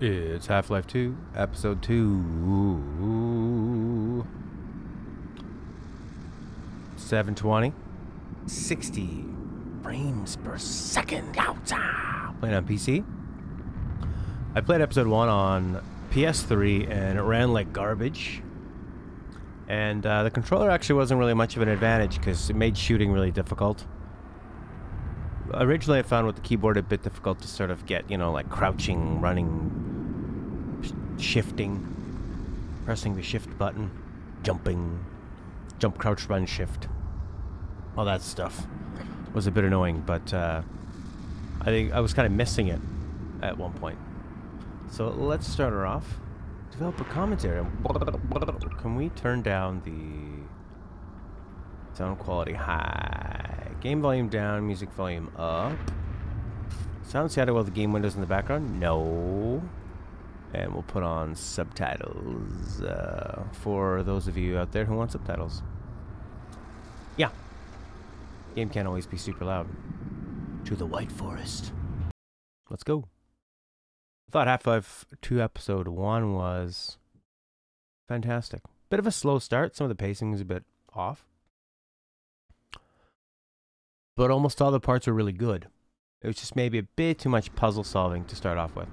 It's Half-Life 2, Episode 2. 720. 60 frames per second. Playing on PC. I played Episode 1 on PS3 and it ran like garbage. And the controller actually wasn't really much of an advantage because it made shooting really difficult. Originally I found with the keyboard a bit difficult to sort of get, you know, like crouching, running, shifting, pressing the shift button, jumping, jump, crouch, run, shift. All that stuff was a bit annoying, but I think I was kind of missing it at one point. So let's start her off. Developer commentary. Can we turn down the sound quality high? Game volume down, music volume up. Sound sounded well the game windows in the background? No. And we'll put on subtitles for those of you out there who want subtitles. Yeah. Game can't always be super loud. To the White Forest. Let's go. I thought Half-Life 2 Episode 1 was fantastic. Bit of a slow start. Some of the pacing is a bit off. But almost all the parts were really good. It was just maybe a bit too much puzzle solving to start off with.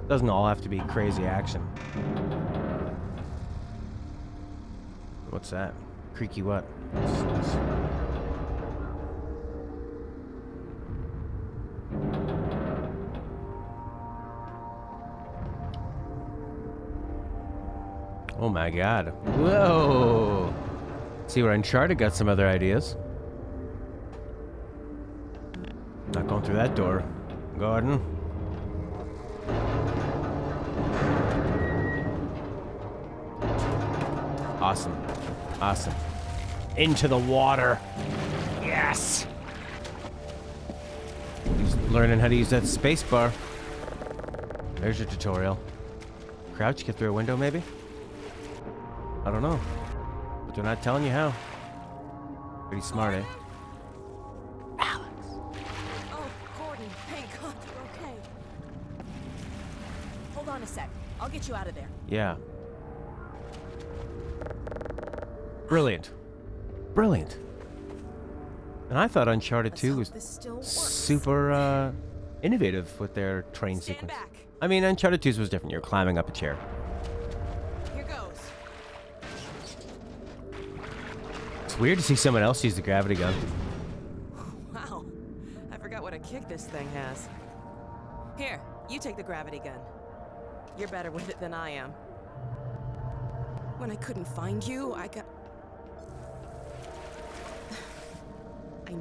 Doesn't all have to be crazy action. What's that? Creaky what? Oh my god. Whoa! See where Uncharted got some other ideas. Not going through that door. Gordon. Awesome. Awesome. Into the water. Yes! He's learning how to use that space bar. There's your tutorial. Crouch, get through a window maybe? I don't know. But they're not telling you how. Pretty smart, eh? Alex! Oh, Gordon, thank God you're okay. Hold on a sec. I'll get you out of there. Yeah. Brilliant. Brilliant. And I thought Uncharted 2 was super innovative with their train sequence. Back. I mean, Uncharted 2 was different. You're climbing up a chair. Here goes. It's weird to see someone else use the gravity gun. Wow. I forgot what a kick this thing has. Here, you take the gravity gun. You're better with it than I am. When I couldn't find you, I got... I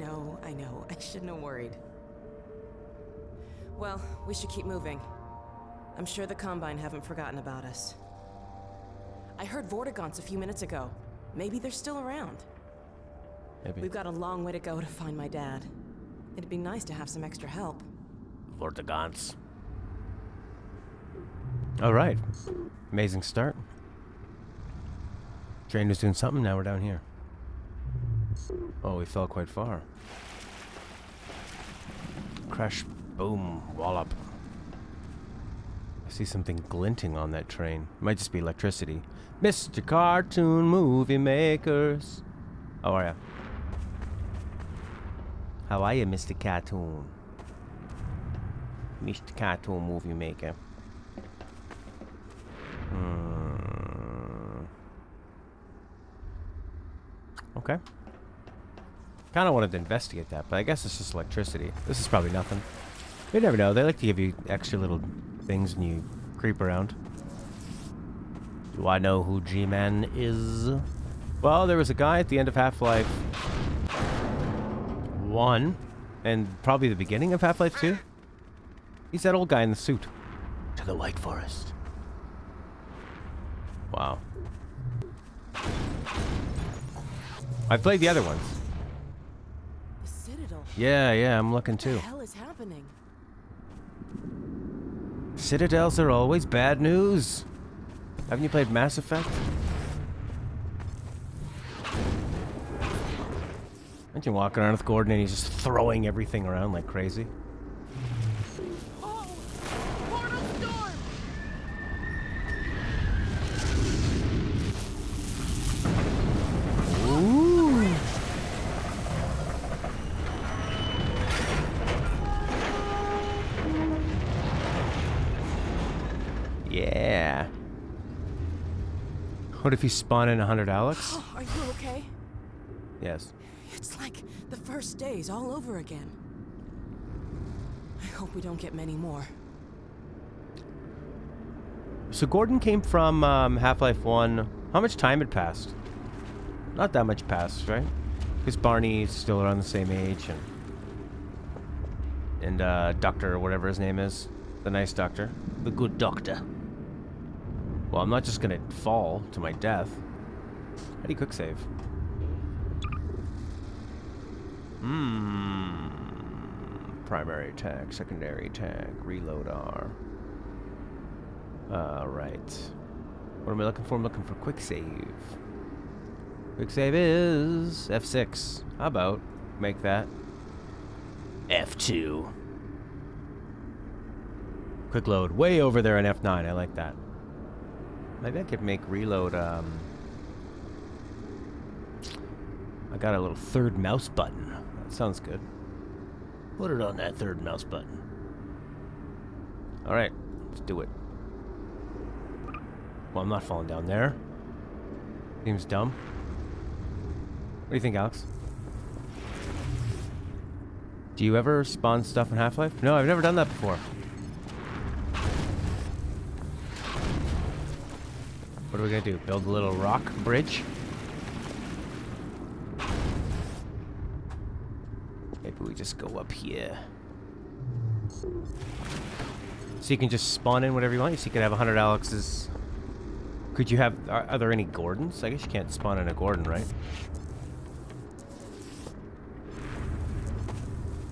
know. I shouldn't have worried. Well, we should keep moving. I'm sure the Combine haven't forgotten about us. I heard Vortigaunts a few minutes ago. Maybe they're still around. Maybe. We've got a long way to go to find my dad. It'd be nice to have some extra help. Vortigaunts. Alright. Amazing start. Train was doing something, now we're down here. Oh, we fell quite far. Crash, boom, wallop. I see something glinting on that train. It might just be electricity. Mr. Cartoon Movie Makers. How are ya? How are you, Mr. Cartoon? Mr. Cartoon Movie Maker. Okay. Kind of wanted to investigate that, but I guess it's just electricity. This is probably nothing. You never know. They like to give you extra little things when you creep around. Do I know who G-Man is? Well, there was a guy at the end of Half-Life 1, and probably the beginning of Half-Life 2. He's that old guy in the suit. To the White Forest. Wow. I've played the other ones. The Citadel. Yeah, I'm looking too. What the hell is happening? Citadels are always bad news. Haven't you played Mass Effect? Imagine walking around with Gordon and he's just throwing everything around like crazy. What if you spawn in 100 Alex? Are you okay? Yes. It's like the first days all over again. I hope we don't get many more. So Gordon came from Half-Life 1. How much time had passed? Not that much passed, right? Because Barney's still around the same age, and Doctor, whatever his name is, the nice doctor, the good doctor. Well, I'm not just gonna fall to my death. How do you quick save? Primary attack, secondary attack, reload R. Right. What am I looking for? I'm looking for quick save. Quick save is F6. How about make that F2? Quick load way over there in F9. I like that. Maybe I could make reload. I got a little third mouse button. That sounds good. Put it on that third mouse button. All right, let's do it. Well, I'm not falling down there. Seems dumb. What do you think, Alex? Do you ever spawn stuff in Half-Life? No, I've never done that before. What are we gonna do? Build a little rock bridge? Maybe we just go up here. So you can just spawn in whatever you want. So you can have 100 Alex's. Could you have... Are there any Gordons? I guess you can't spawn in a Gordon, right?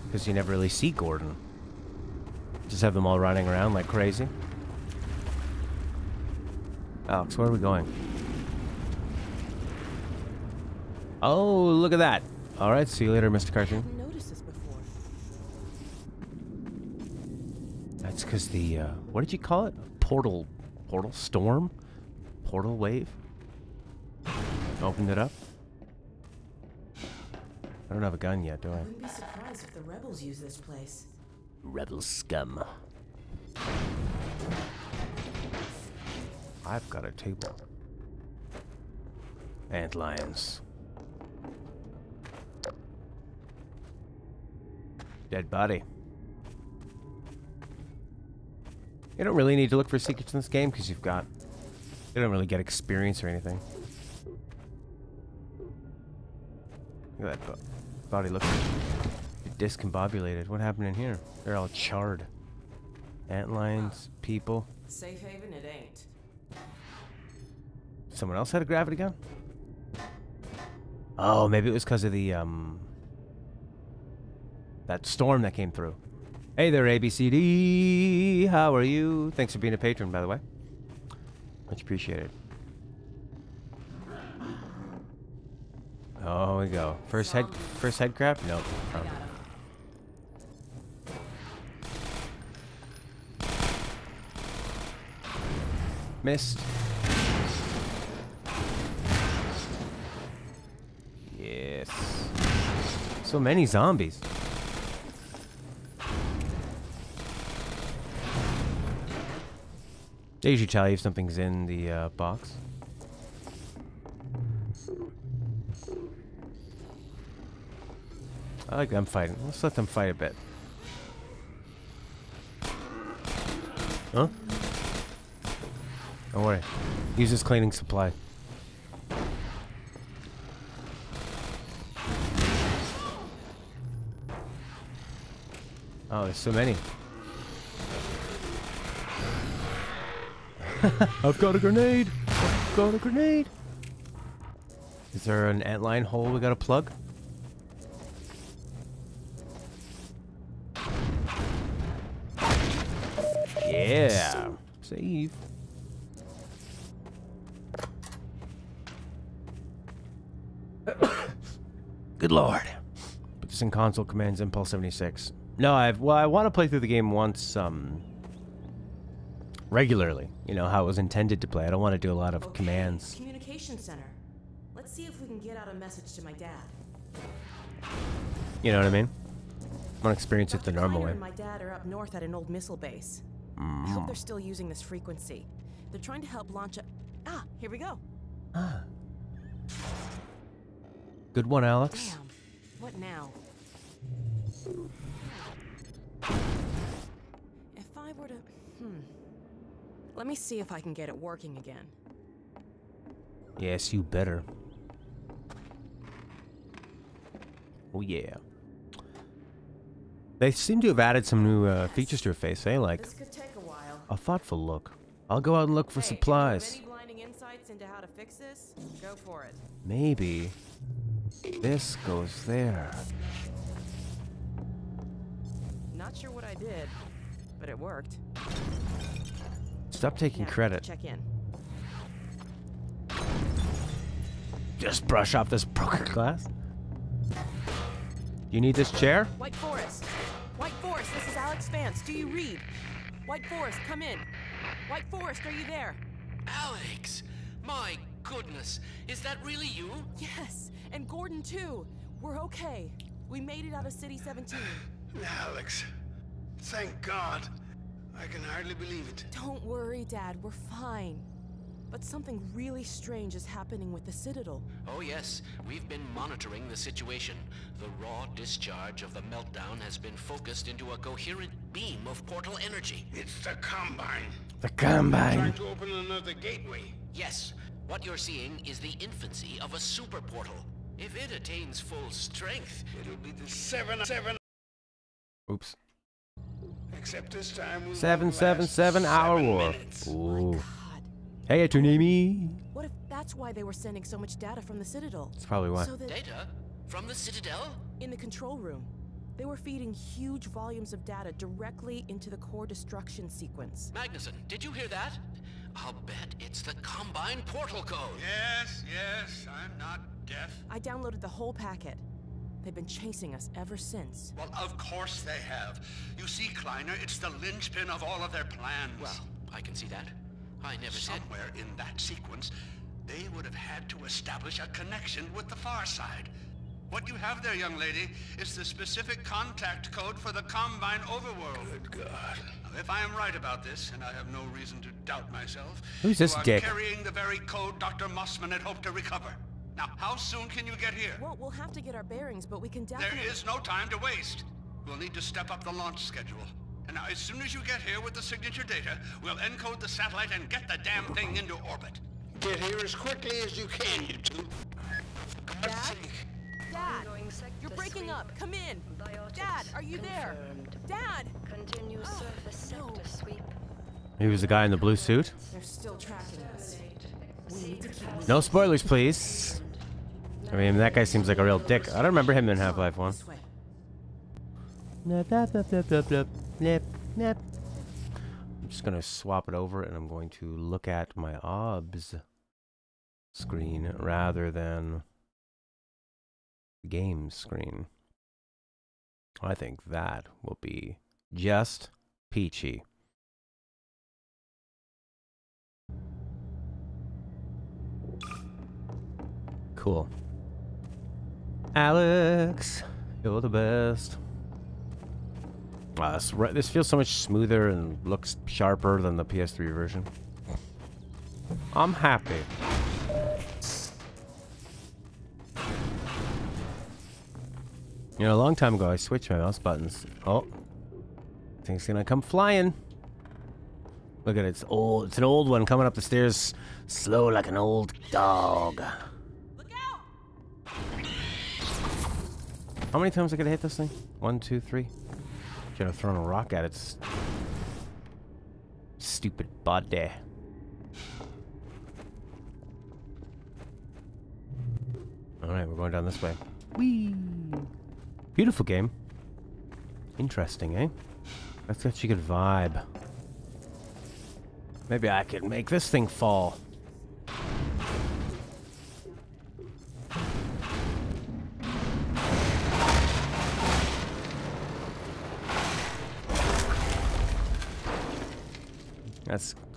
Because you never really see Gordon. Just have them all running around like crazy. Alex, where are we going? Oh, look at that. All right, see you later, Mr. Cartoon. I hadn't noticed this before. That's because the, what did you call it? Portal storm? Portal wave? Opened it up? I don't have a gun yet, do I? I wouldn't be surprised if the rebels use this place. Rebel scum. I've got a table. Ant lions. Dead body. You don't really need to look for secrets in this game because you've got... You don't really get experience or anything. Look at that body looking discombobulated. What happened in here? They're all charred. Ant lions, people. Safe haven it ain't. Someone else had a gravity gun? Oh, maybe it was because of the, that storm that came through. Hey there, ABCD. How are you? Thanks for being a patron, by the way. Much appreciated. Oh, we go. First head crab? Nope. Missed. Yes. So many zombies. They usually tell you if something's in the box. I like them fighting. Let's let them fight a bit. Huh? Don't worry. Use this cleaning supply. Oh, there's so many. I've got a grenade! I've got a grenade! Is there an antlion hole we gotta plug? Yeah! Save. Good lord. Put this in console commands Impulse 76. No, I want to play through the game once, regularly. You know, how it was intended to play. I don't want to do a lot of commands. Communication center. Let's see if we can get out a message to my dad. You know what I mean? I want to experience it the normal way. And my dad are up north at an old missile base. I hope they're still using this frequency. They're trying to help launch a... Ah, here we go. Ah. Good one, Alex. Damn. What now? If I were to... Let me see if I can get it working again. Yes, you better. Oh, yeah. They seem to have added some new features to her face, eh? Like This could take a while. a thoughtful look. I'll go out and look for supplies. Any blinding insights into how to fix this? Go for it. Maybe this goes there. Not sure what I did, but it worked. Stop taking credit. Check in. Just brush off this broken glass. You need this chair? White Forest. White Forest, this is Alex Vance. Do you read? White Forest, come in. White Forest, are you there? Alex! My goodness, is that really you? Yes, and Gordon too. We're okay. We made it out of City 17. Alex, thank God. I can hardly believe it. Don't worry, Dad, we're fine. But something really strange is happening with the Citadel. Oh yes, we've been monitoring the situation. The raw discharge of the meltdown has been focused into a coherent beam of portal energy. It's the Combine. The Combine. Trying to open another gateway. Yes, what you're seeing is the infancy of a super portal. If it attains full strength, It'll be the 7. Oops. Except this time we'll 777 hour 7 war. minutes. Ooh. God. Hey, Atunimi. What if that's why they were sending so much data from the Citadel? That's probably why. So that data from the Citadel? in the control room, they were feeding huge volumes of data directly into the core destruction sequence. Magnuson, did you hear that? I'll bet it's the Combine portal code. Yes, I'm not deaf. I downloaded the whole packet. They've been chasing us ever since. Well, of course they have. You see, Kleiner, it's the linchpin of all of their plans. Well, I can see that. I never said... Somewhere in that sequence, they would have had to establish a connection with the far side. What you have there, young lady, is the specific contact code for the Combine overworld. Good God. Now, if I am right about this, and I have no reason to doubt myself, Who's this you are dick? carrying the very code Dr. Mossman had hoped to recover. Now, how soon can you get here? Well, we'll have to get our bearings, but we can definitely... There is no time to waste. We'll need to step up the launch schedule. And now, as soon as you get here with the signature data, we'll encode the satellite and get the damn thing into orbit. Get here as quickly as you can, you two. For God's Dad? sake. Dad! You're breaking up! Come in! Dad, are you there? Dad! Continue surface sector sweep. He was the guy in the blue suit. They're still tracking us. We need to keep... No spoilers, please. I mean, that guy seems like a real dick. I don't remember him in Half-Life 1. This way. Nip, nip, nip, nip, nip, nip, nip, nip. I'm just gonna swap it over and I'm going to look at my OBS screen rather than the game screen. I think that will be just peachy. Cool. Alex, you're the best. This feels so much smoother and looks sharper than the PS3 version. I'm happy. You know, a long time ago I switched my mouse buttons. Oh, thing's gonna come flying. Look at it, it's old. It's an old one coming up the stairs, slow like an old dog. Look out! How many times I gotta hit this thing? 1, 2, 3. Should have thrown a rock at its stupid body. Alright, we're going down this way. Whee! Beautiful game. Interesting, eh? That's such a good vibe. Maybe I could make this thing fall.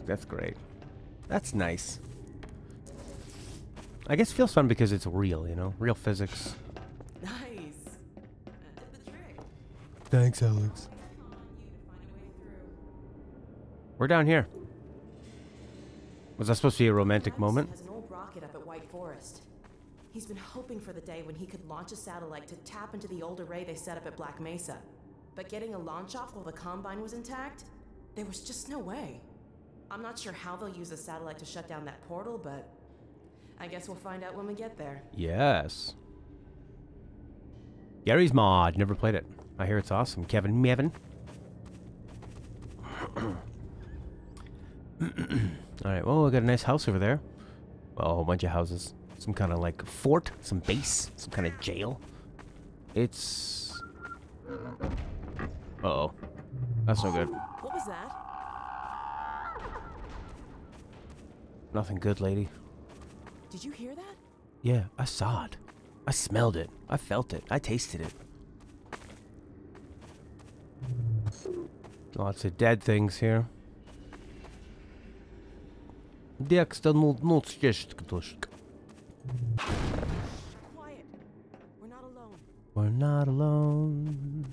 That's great. That's nice. I guess it feels fun because it's real, you know? Real physics. Nice. Did the trick. Thanks, Alex. We're down here. Was that supposed to be a romantic moment? Has an old rocket rocket up at White Forest. He's been hoping for the day when he could launch a satellite to tap into the old array they set up at Black Mesa. But getting a launch off while the Combine was intact? There was just no way. I'm not sure how they'll use a satellite to shut down that portal, but I guess we'll find out when we get there. Yes. Gary's Mod. Never played it. I hear it's awesome. Kevin Mevin. Alright, well, we got a nice house over there. Well, a whole bunch of houses. Some kind of like fort, some base, some kind of jail. It's... Uh-oh. That's no good. What was that? Nothing good, lady. Did you hear that? Yeah, I saw it. I smelled it. I felt it. I tasted it. Lots of dead things here. Quiet. We're not alone. We're not alone.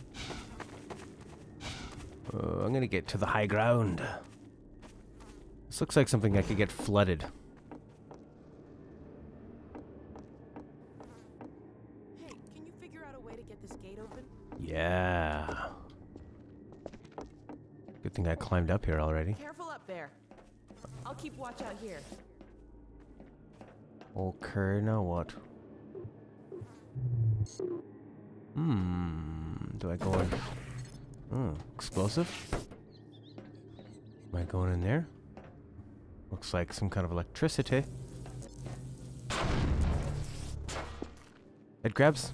I'm gonna get to the high ground. This looks like something that could get flooded. Hey, can you figure out a way to get this gate open? Yeah. Good thing I climbed up here already. Careful up there. I'll keep watch out here. Okay, now what? Do I go in? Oh, explosive? Am I going in there? Looks like some kind of electricity. Head grabs.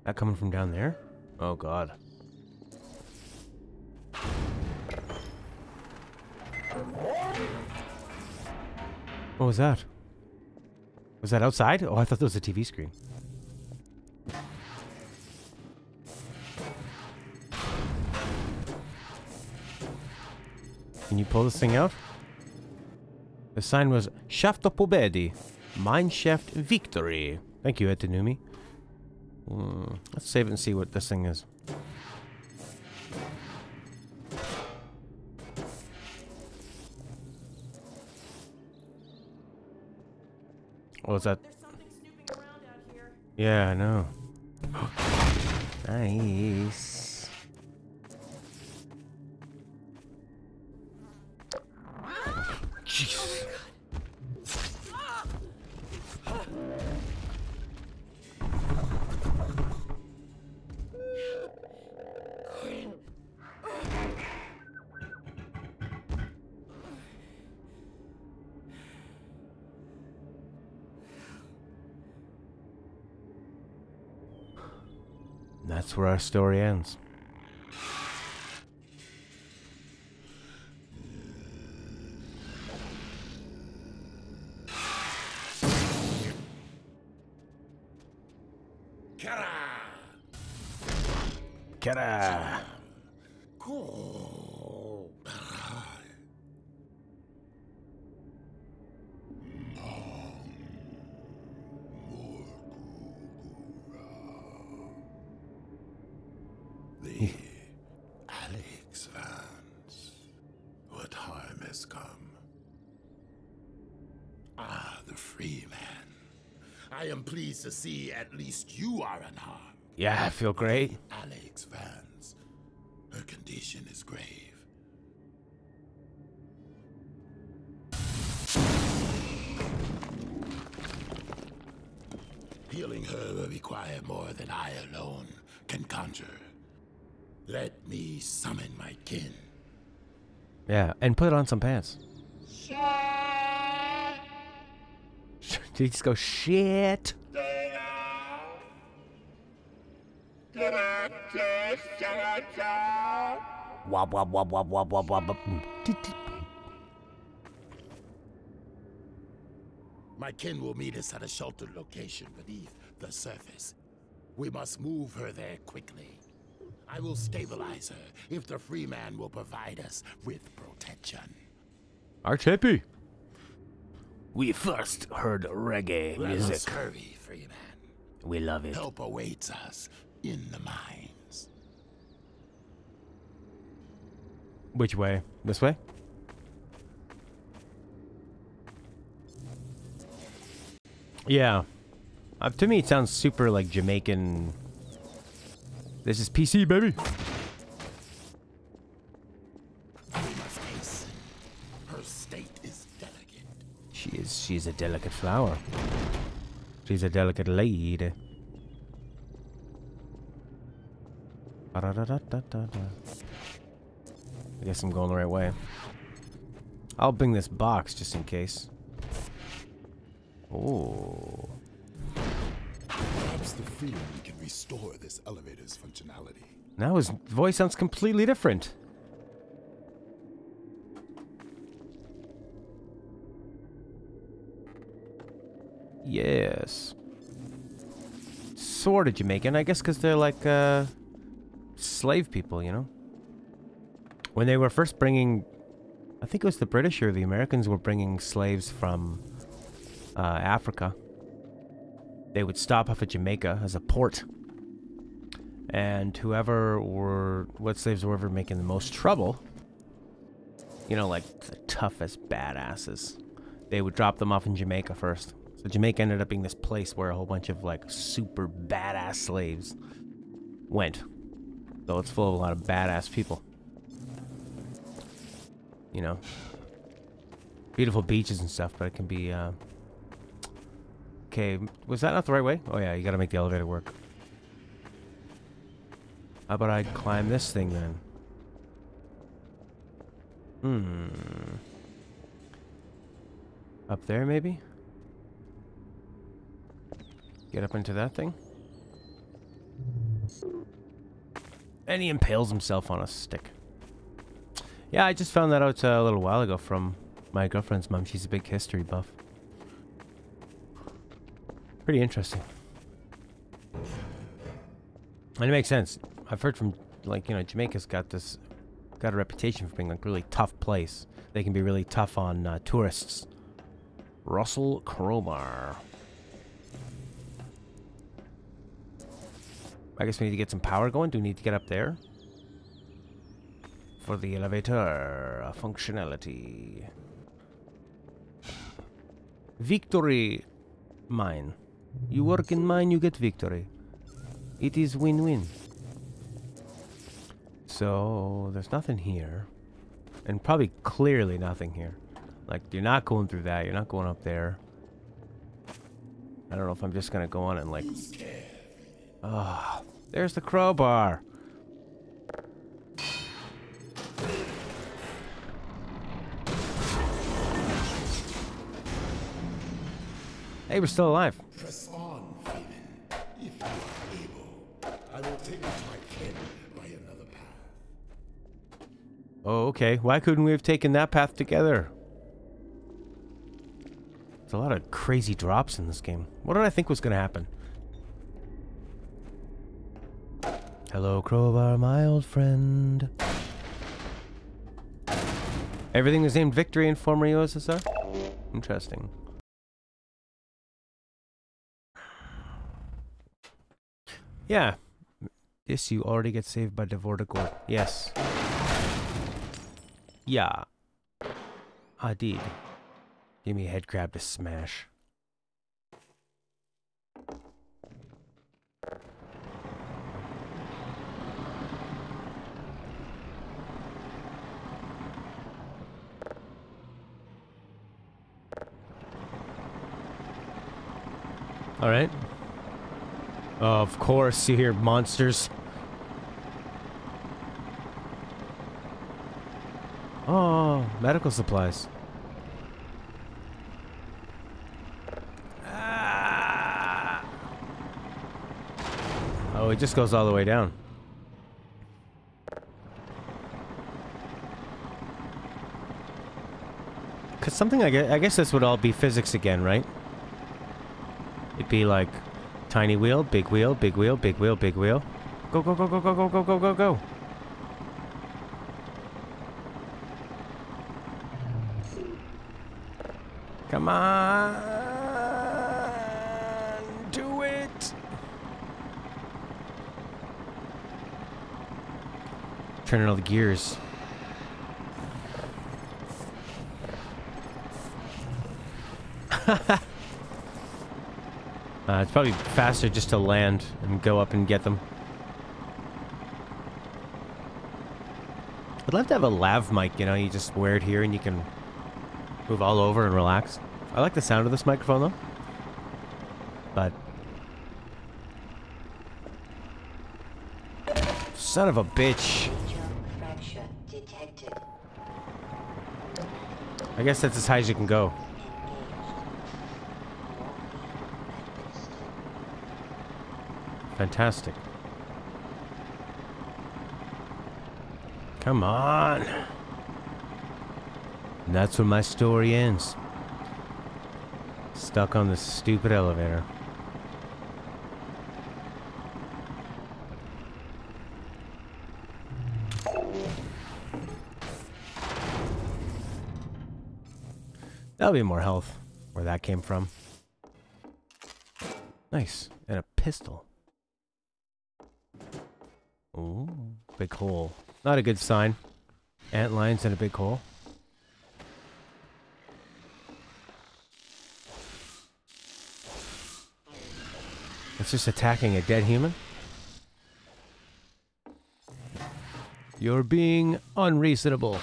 That coming from down there? Oh god. What was that? Was that outside? Oh, I thought that was a TV screen. Can you pull this thing out? The sign was Shaft Pobedi, Mine Shaft Victory. Thank you, Etanumi. Let's save it and see what this thing is. What was that? There's something snooping around out here. Yeah, I know. Nice. Jeez. That's where our story ends. Kara! The Alex Vance. What harm has come? Ah, the free man. I am pleased to see at least you are unharmed. Yeah, I feel great. Alex Vance. Her condition is grave. Healing her will require more than I alone can conjure. Let me summon my kin. Yeah, and put on some pants. Did he just go, shit? Wop, wop, wop, wop, wop, wop, wop. My kin will meet us at a sheltered location beneath the surface. We must move her there quickly. I will stabilize her if the free man will provide us with protection. Arch hippie. We first heard reggae Let music. us hurry, free man. We love it. Help awaits us in the mines. Which way? This way? Yeah. To me, it sounds super like Jamaican. This is PC, baby. We must hasten. Her state is delicate. She's a delicate flower. She's a delicate lady. I guess I'm going the right way. I'll bring this box just in case. Oh. Perhaps the freedom can restore this elevator's functionality. Now his voice sounds completely different. Yes. Sort of Jamaican, I guess, because they're like slave people, you know? When they were first bringing, I think it was the British or the Americans were bringing slaves from Africa. They would stop off at Jamaica as a port. And what slaves were ever making the most trouble, you know, like the toughest badasses, they would drop them off in Jamaica first. So Jamaica ended up being this place where a whole bunch of like super badass slaves went. So it's full of a lot of badass people. You know, beautiful beaches and stuff, but it can be, okay, was that not the right way? Oh yeah, you gotta make the elevator work. How about I climb this thing then? Up there, maybe? Get up into that thing? And he impales himself on a stick. Yeah, I just found that out a little while ago from my girlfriend's mom. She's a big history buff. Pretty interesting. And it makes sense. I've heard from, like, you know, Jamaica's got a reputation for being like a really tough place. They can be really tough on tourists. Russell Crowbar. I guess we need to get some power going. Do we need to get up there? For the elevator functionality. Victory mine. You work in mine, you get victory. It is win-win. So, there's nothing here. And probably clearly nothing here. Like, you're not going through that. You're not going up there. I don't know if I'm just gonna go on and like... Ah, there's the crowbar. Hey, we're still alive. Press on, Freeman. If you are able, I will take you to my kin by another path. Oh, okay. Why couldn't we have taken that path together? There's a lot of crazy drops in this game. What did I think was going to happen? Hello, Crowbar, my old friend. Everything is named Victory in former USSR? Interesting. Yeah. This you already get saved by Devorticor. Yes. Yeah. I did. Give me a head crab to smash. Alright. Of course, you hear monsters. Oh, medical supplies. Ah. Oh, it just goes all the way down. Cause something I guess this would all be physics again, right? It'd be like tiny wheel, big wheel, big wheel, big wheel, big wheel. Go, go, go, go, go, go, go, go, go, go. Come on. Do it. Turning all the gears. It's probably faster just to land and go up and get them. I'd love to have a lav mic, you know, you just wear it here and you can move all over and relax. I like the sound of this microphone though. But... son of a bitch. I guess that's as high as you can go. Fantastic. Come on. And that's where my story ends. Stuck on this stupid elevator. That'll be more health. Where that came from. Nice. And a pistol. Ooh, big hole. Not a good sign. Antlions in a big hole. It's just attacking a dead human? You're being unreasonable.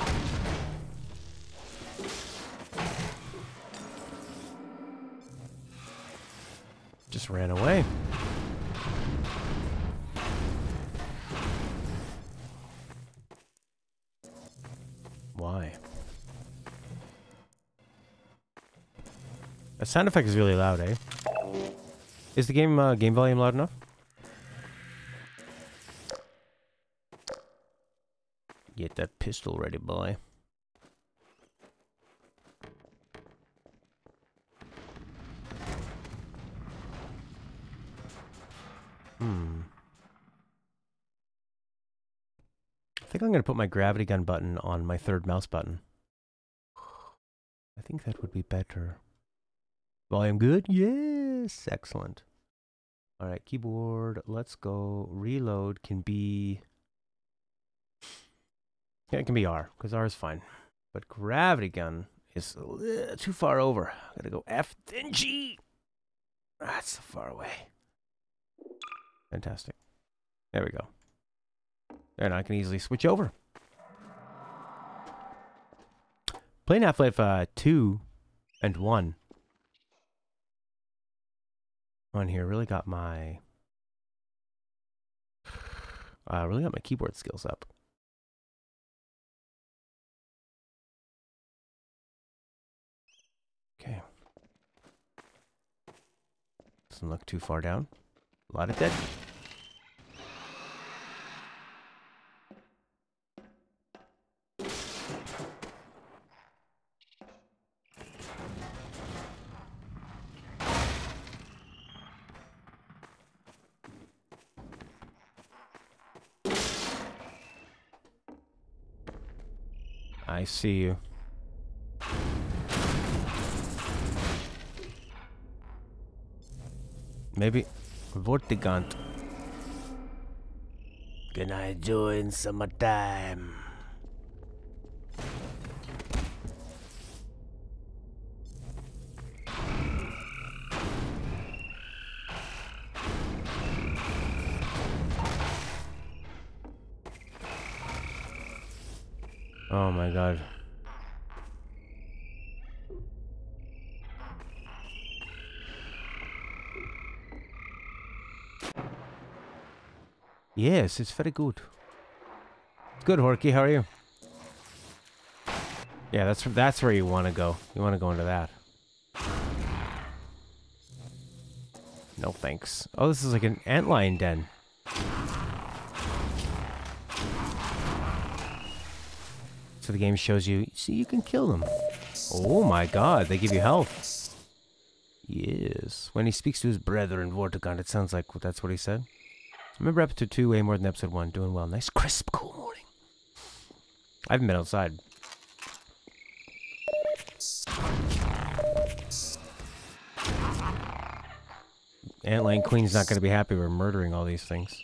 Just ran away. Why? That sound effect is really loud, eh? Is the game volume loud enough? Get that pistol ready, boy. I think I'm going to put my gravity gun button on my third mouse button. I think that would be better. Volume good? Yes! Excellent. Alright, keyboard. Let's go. Reload can be... yeah, it can be R, because R is fine. But gravity gun is a little too far over. I gotta go F, then G! That's so far away. Fantastic. There we go. There, now I can easily switch over. Playing Half-Life 2 and 1 on here really got my keyboard skills up. Okay. Doesn't look too far down. A lot of dead. I see you. Maybe Vortigant. Can I join summertime? Oh my god. Yes, it's very good. It's good, Horky. How are you? Yeah, that's where you want to go. You want to go into that. No thanks. Oh, this is like an antlion den. So the game shows you, see, you can kill them. Oh my god, they give you health. Yes. When he speaks to his brethren, Vortigaunt, it sounds like that's what he said. Remember episode 2 way more than episode 1. Doing well. Nice, crisp, cool morning. I haven't been outside. Antlion Queen's not going to be happy we're murdering all these things.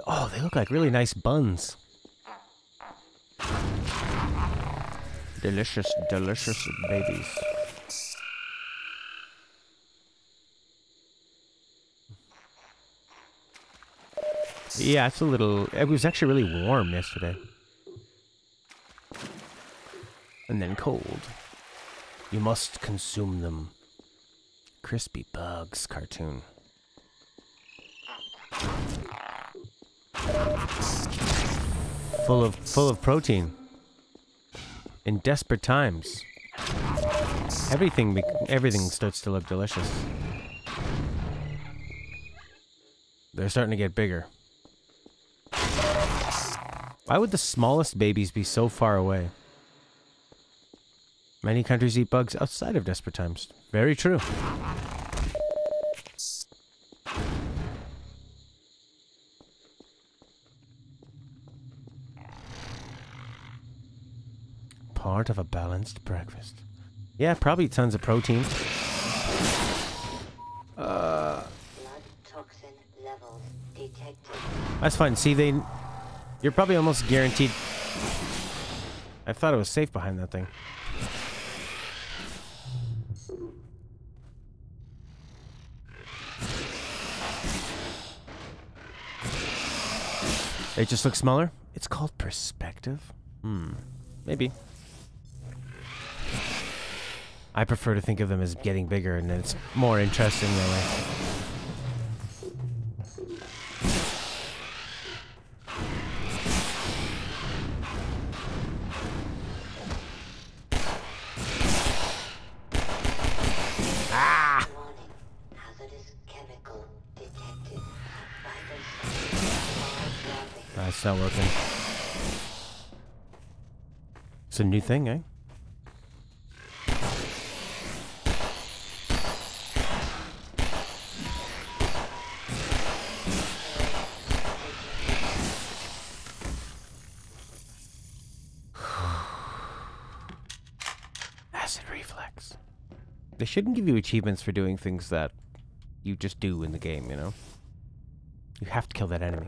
Oh, they look like really nice buns. Delicious, delicious babies. Yeah, it's a little... It was actually really warm yesterday. And then cold. You must consume them. Crispy bugs cartoon. Full of protein. In desperate times. Everything starts to look delicious. They're starting to get bigger. Why would the smallest babies be so far away? Many countries eat bugs outside of desperate times. Very true. Part of a balanced breakfast. Yeah, probably tons of protein. Blood toxin levels detected. That's fine. See, you're probably almost guaranteed. I thought it was safe behind that thing. It just looks smaller? It's called perspective? Maybe. I prefer to think of them as getting bigger, and it's more interesting that way. Ah! Warning. Hazardous chemical detected. It's not working. It's a new thing, eh? Acid reflex. They shouldn't give you achievements for doing things that you just do in the game, you know? You have to kill that enemy.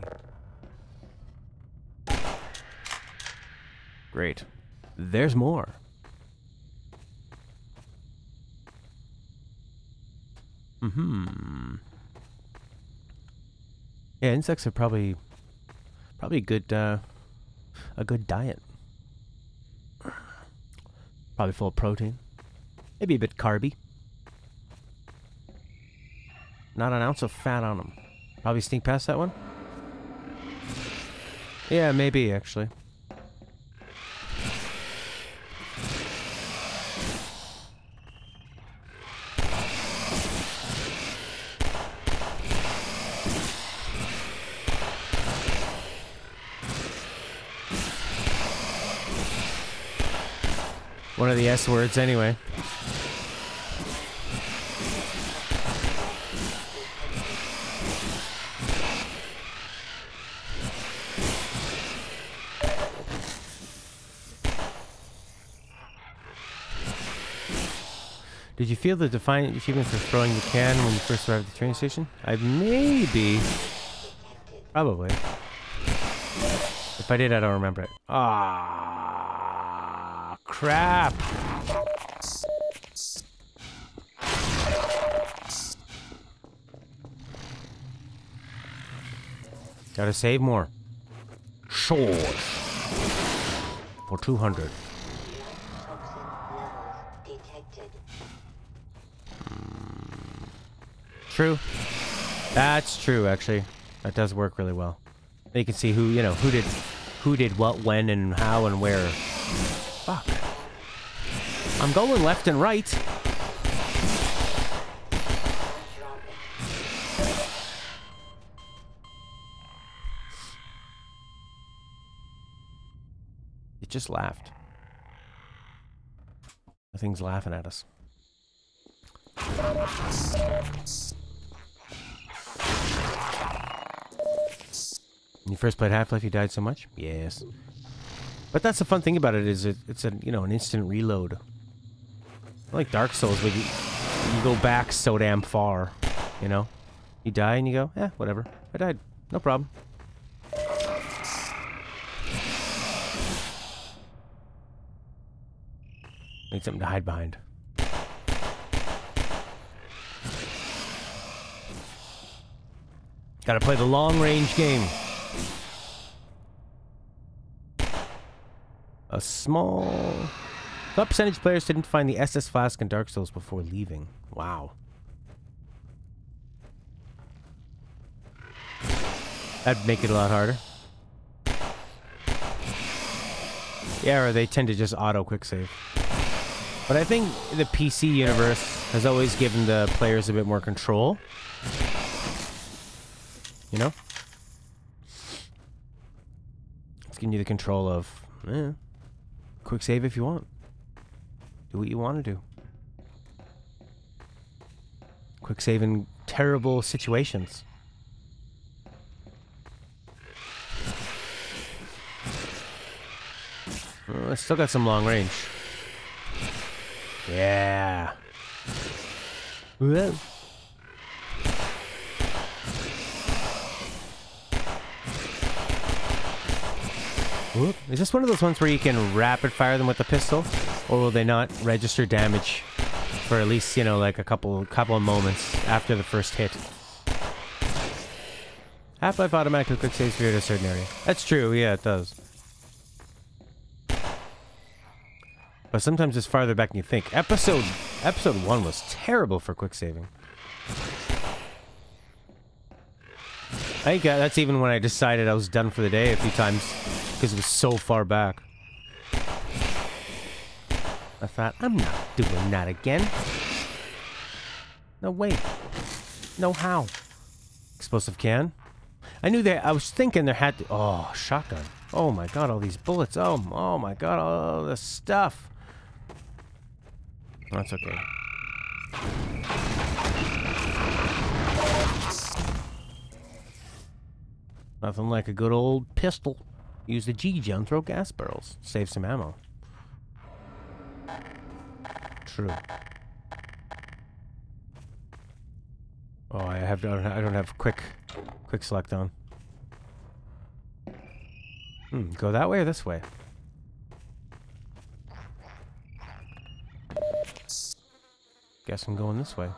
Great. There's more. Yeah, insects are probably good, a good diet. Probably full of protein. Maybe a bit carby. Not an ounce of fat on them. Probably sneak past that one? Yeah, maybe, actually. One of the S words, anyway. Did you feel the defiant achievement for throwing the can when you first arrived at the train station? Maybe. Probably. If I did, I don't remember it. Ah, crap. Gotta save more. Sure. For 200. True. That's true, actually. That does work really well. You can see who, you know, who did what, when, and how, and where. Fuck. I'm going left and right. It just laughed. The thing's laughing at us. When you first played Half-Life, you died so much? Yes. But that's the fun thing about it, is it's a, you know, an instant reload. Like Dark Souls, where you go back so damn far, you know? You die and you go, whatever. I died. No problem. Need something to hide behind. Gotta play the long-range game. A small... What percentage of players didn't find the SS Flask in Dark Souls before leaving? Wow. That'd make it a lot harder. Yeah, or they tend to just auto-quick save. But I think the PC universe has always given the players a bit more control. You know? It's giving you the control of, quick save if you want. Do what you want to do. Quick save in terrible situations. I still got some long range. Yeah. Whoa. Whoop. Is this one of those ones where you can rapid fire them with the pistol? Or will they not register damage for at least, you know, like a couple of moments after the first hit? Half-Life automatically quick saves for you at a certain area. That's true, yeah, it does. But sometimes it's farther back than you think. Episode 1 was terrible for quick saving. I think that's even when I decided I was done for the day a few times, because it was so far back. I thought, I'm not doing that again. No way. No how. Explosive can. I knew that. I was thinking there had to... Oh, shotgun. Oh my god, all these bullets. Oh my god, all this stuff. That's okay. Nothing like a good old pistol. Use the G-Gun, throw gas barrels. Save some ammo. True. Oh, I don't have quick select on. Go that way or this way? Guess I'm going this way.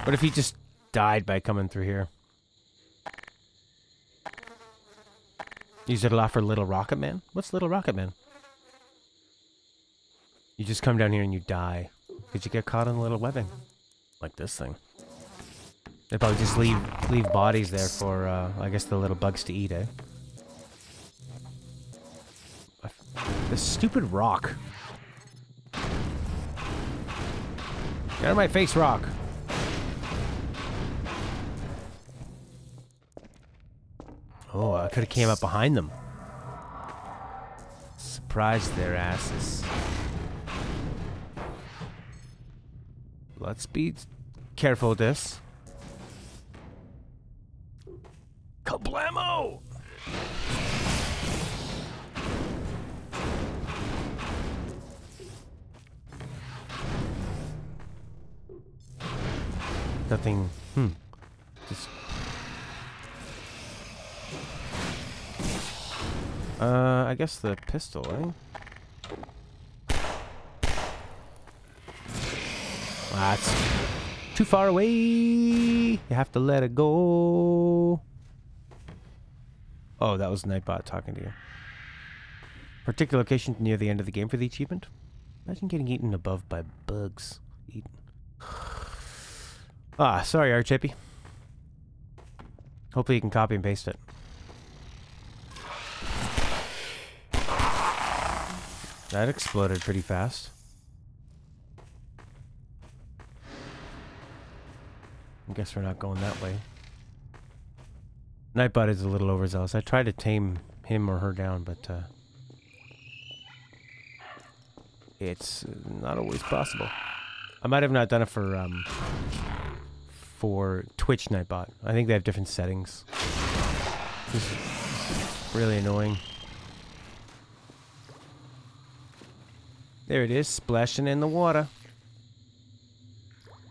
What if he just died by coming through here? Use it a lot for Little Rocket Man? What's Little Rocket Man? You just come down here and you die. Did you get caught in a little webbing? Like this thing. They probably just leave bodies there for, I guess, the little bugs to eat, eh? This stupid rock. Get out of my face, rock. Oh, I could have came up behind them. Surprised their asses. Let's be careful with this. Kablamo! Nothing. Just. I guess the pistol, eh? That's too far away. You have to let it go. Oh, that was Nightbot talking to you. Particular location near the end of the game for the achievement. Imagine getting eaten above by bugs. Eaten. Ah, sorry, Archippy. Hopefully you can copy and paste it. That exploded pretty fast. I guess we're not going that way. Nightbot is a little overzealous. I tried to tame him or her down, but it's not always possible. I might have not done it for Twitch Nightbot. I think they have different settings. It's really annoying. There it is, splashing in the water.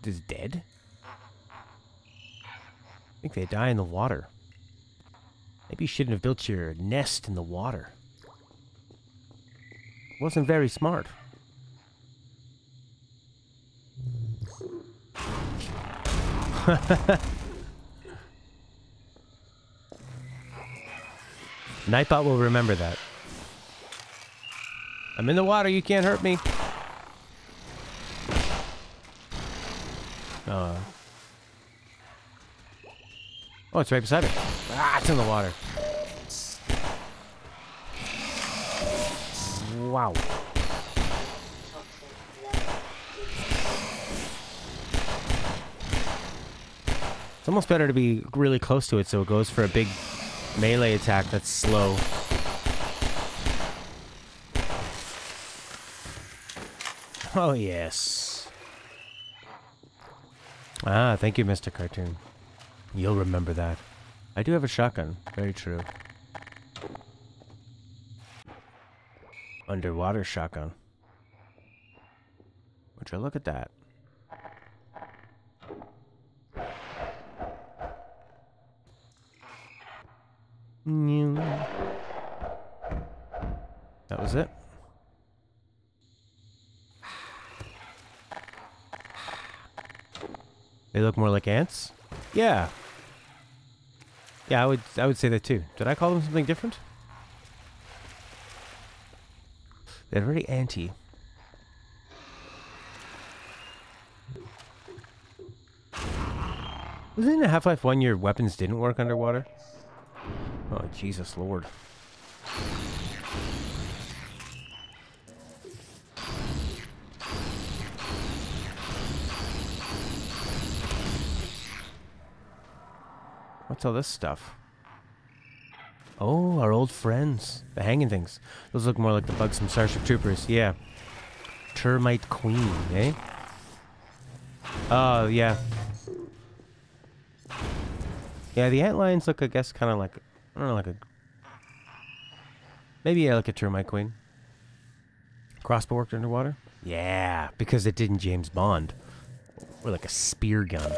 Is it dead? I think they die in the water. Maybe you shouldn't have built your nest in the water. Wasn't very smart. Nightbot will remember that. I'm in the water, you can't hurt me. Oh, it's right beside me. Ah, it's in the water. Wow. It's almost better to be really close to it so it goes for a big melee attack that's slow. Oh, yes. Ah, thank you, Mr. Cartoon. You'll remember that. I do have a shotgun. Very true. Underwater shotgun. Would you look at that? That was it. They look more like ants? Yeah. Yeah, I would say that too. Did I call them something different? They're very anty. Wasn't it in Half-Life 1 your weapons didn't work underwater? Oh, Jesus Lord. What's all this stuff? Oh, our old friends. The hanging things. Those look more like the bugs from Starship Troopers. Yeah. Termite Queen, eh? Oh, yeah. Yeah, the ant lions look, I guess, kind of like... I don't know, like a... Maybe, yeah, like a termite queen. Crossbow worked underwater? Yeah, because it didn't James Bond. Or like a spear gun.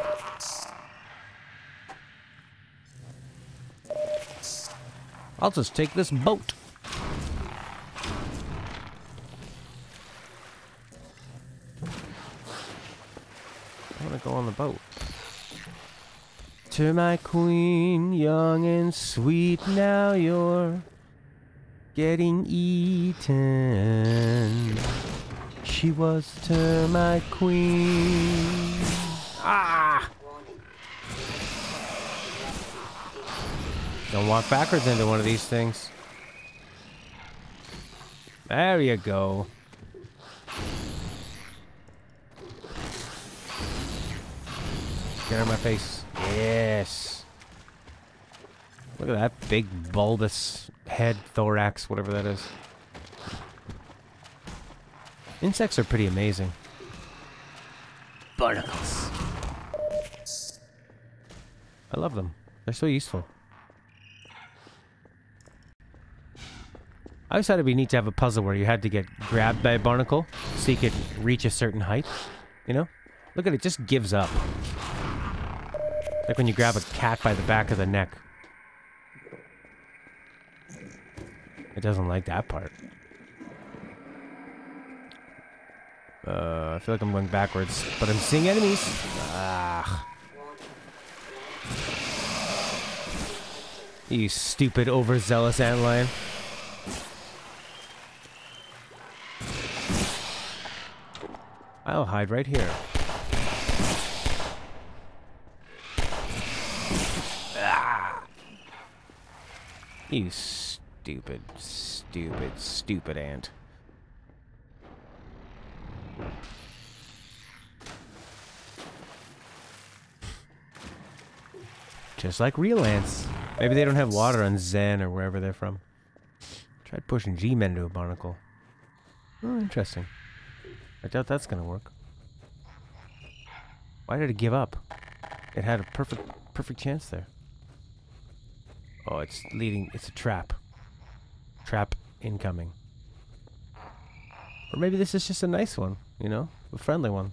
I'll just take this boat. I want to go on the boat. To my queen, young and sweet, now you're getting eaten. She was termite queen. Ah! Don't walk backwards into one of these things. There you go. Get out of my face. Yes. Look at that big bulbous head, thorax, whatever that is. Insects are pretty amazing. Barnacles. I love them. They're so useful. I always thought it'd be neat to have a puzzle where you had to get grabbed by a barnacle so you could reach a certain height. You know? Look at it, just gives up. Like when you grab a cat by the back of the neck. It doesn't like that part. I feel like I'm going backwards, but I'm seeing enemies. Ah. You stupid, overzealous antlion. I'll hide right here. Ah. You stupid, stupid, stupid ant. Just like real ants. Maybe they don't have water on Zen or wherever they're from. Tried pushing G-Men into a barnacle. Oh, interesting. I doubt that's gonna work. Why did it give up? It had a perfect chance there. Oh, it's leading. It's a trap. Trap incoming. Or maybe this is just a nice one, you know? A friendly one.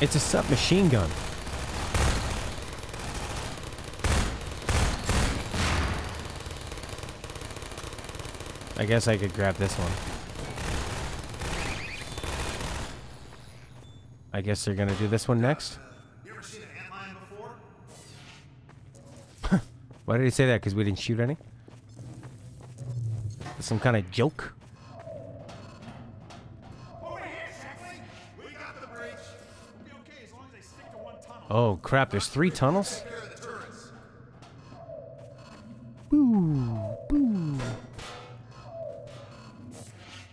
It's a submachine gun. I guess I could grab this one. I guess they're gonna do this one next. You ever seen an antlion before? Why did he say that? Because we didn't shoot any? Some kind of joke? Over here, Shackley! We got the breach. We'll be okay as long as they stick to one tunnel. Oh crap, there's 3 tunnels? Take care of the turrets. Boo! Boo!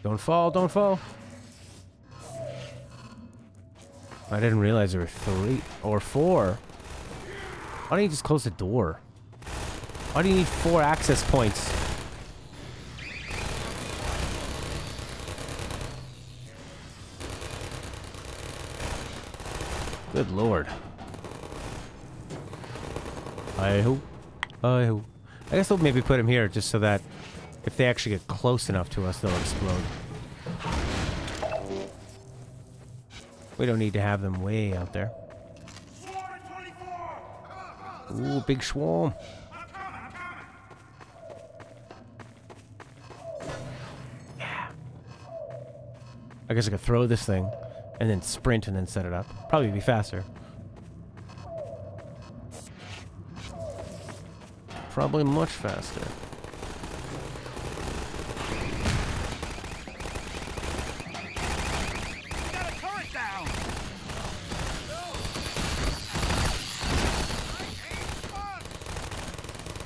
Don't fall, don't fall. I didn't realize there were 3 or 4. Why don't you just close the door? Why do you need 4 access points? Good lord. I hope. I guess they'll maybe put him here just so that if they actually get close enough to us, they'll explode. We don't need to have them way out there. Ooh, big swarm. Yeah. I guess I could throw this thing and then sprint and then set it up. Probably be faster. Probably much faster.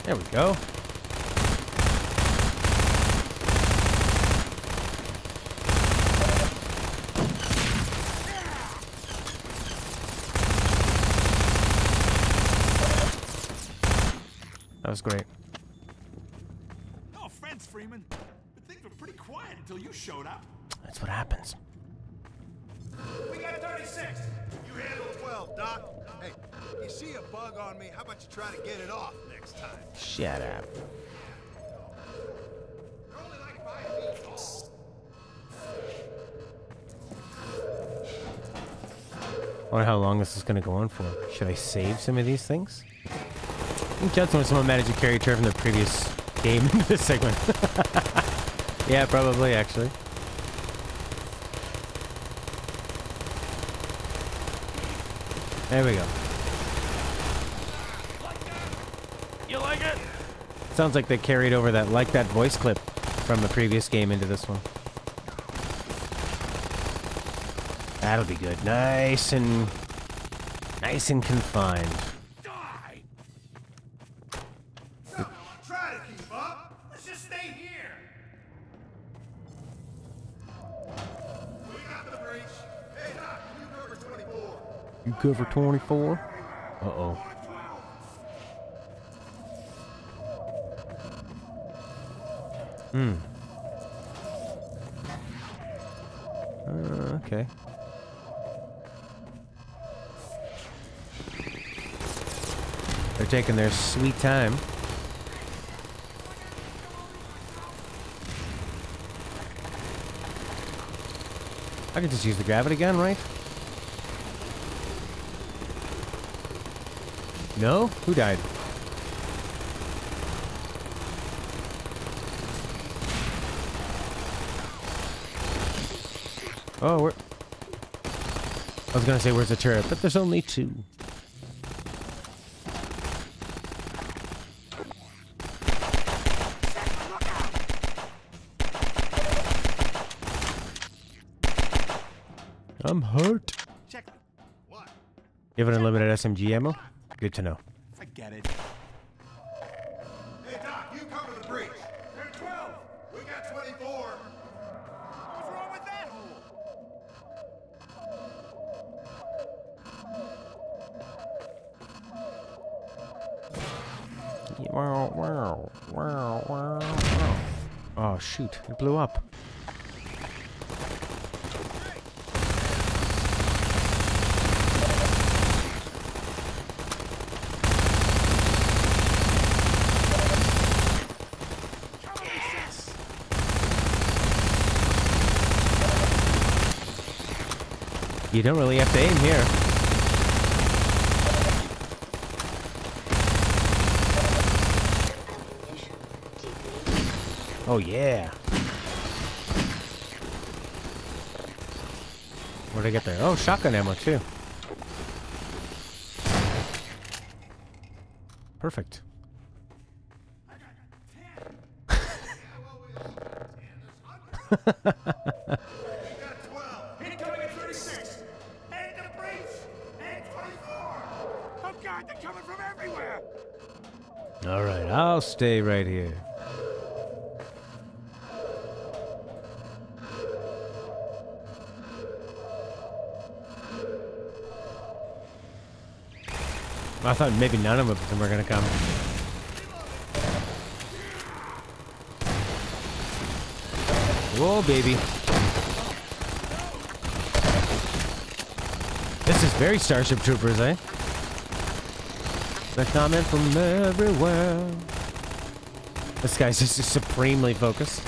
There we go. That was great. No offense, Freeman, but things were pretty quiet until you showed up. That's what happens. We got 36. You handle 12, Doc. Hey, you see a bug on me, how about you try to get it off next time? Shut up. You're only like 5 feet tall. I wonder how long this is going to go on for. Should I save some of these things? I think Judson someone managed to carry a turn from the previous game into this segment. Yeah, probably, actually. There we go. You like it? Sounds like they carried over that voice clip from the previous game into this one. That'll be good. Nice and confined. Die! No, try to keep up. Let's just stay here. We got the breach. Hey, Doc, you cover 24. You cover 24? Uh-oh. Okay. They're taking their sweet time. I can just use the gravity gun, right? No? Who died? Oh, we're... I was gonna say, where's the turret? But there's only 2. I'm hurt. Check. What? You have unlimited SMG ammo? Good to know. Forget it. Hey, Doc, you cover the breach. They're 12. We got 24. What's wrong with that hole? Oh, shoot. It blew up. You don't really have to aim here. Oh, yeah. What'd I get there? Oh, shotgun ammo, too. Perfect. Incoming at 36! And the breach! And 24! Oh god, they're coming from everywhere! Alright, I'll stay right here. I thought maybe none of them were gonna come. Whoa, baby. This is very Starship Troopers, eh? They're coming from everywhere. This guy's just supremely focused.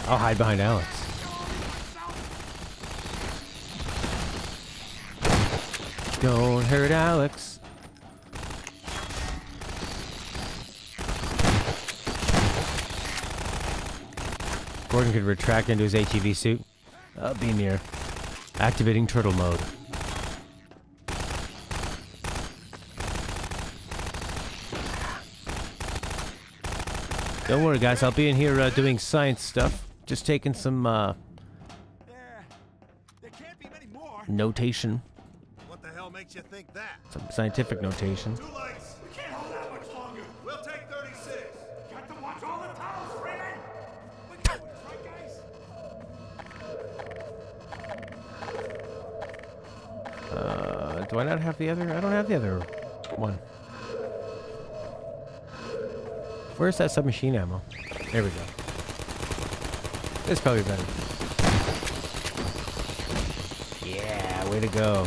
I'll hide behind Alex. Don't hurt Alex. Gordon could retract into his HEV suit. I'll be near. Activating turtle mode. Don't worry, guys. I'll be in here doing science stuff. Just taking some There can't be many more. notation. What the hell makes you think that? Some scientific notation. 2 lights. We can't hold out much longer. We'll take 36. Got to watch all the tunnels, Freeman! We can do this, right, guys? Do I not have the other? I don't have the other one. Where's that submachine ammo? There we go. It's probably better. Yeah, way to go.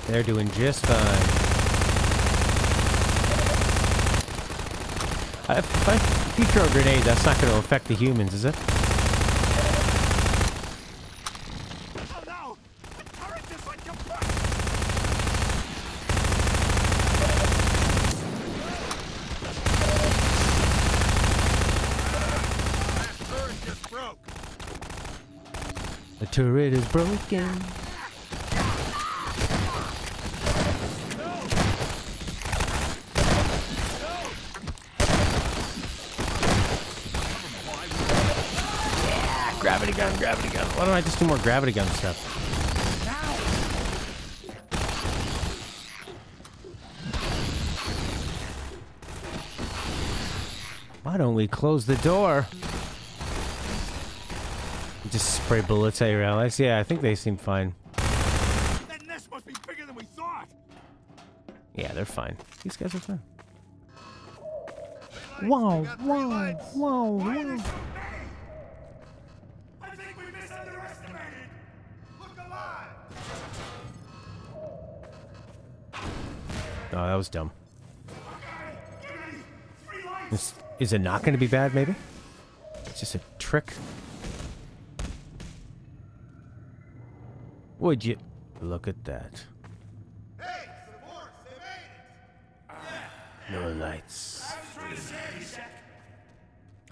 They're doing just fine. If I throw a grenade, that's not going to affect the humans, is it? Oh no! The turret just went kaput! Turret just broke. The turret is broken. Gravity gun, gravity gun. Why don't I just do more gravity gun stuff? Why don't we close the door? Just spray bullets at your allies. Yeah, I think they seem fine. That nest must be bigger than we thought! Yeah, they're fine. These guys are fine. Whoa, whoa, whoa, Why are whoa. they so big? I think we misunderestimated! Look alive! Oh, that was dumb. Okay, give me 3 lights! Is it not going to be bad, maybe? It's just a trick. Would you? Look at that. Hey, support, they made it. No lights. I was trying to say, Shaq.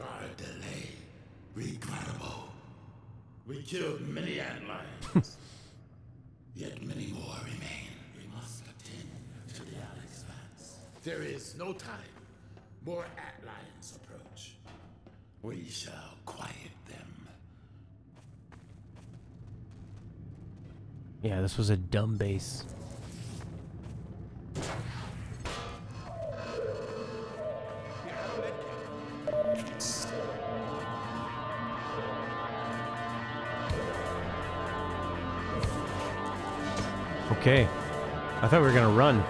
Our delay, regrettable. We killed many antlions. Yet many more remain. We must attend to the Alex Vance. There is no time. More antlions approach. We shall quiet them. Yeah, this was a dumb base. Okay. I thought we were gonna run.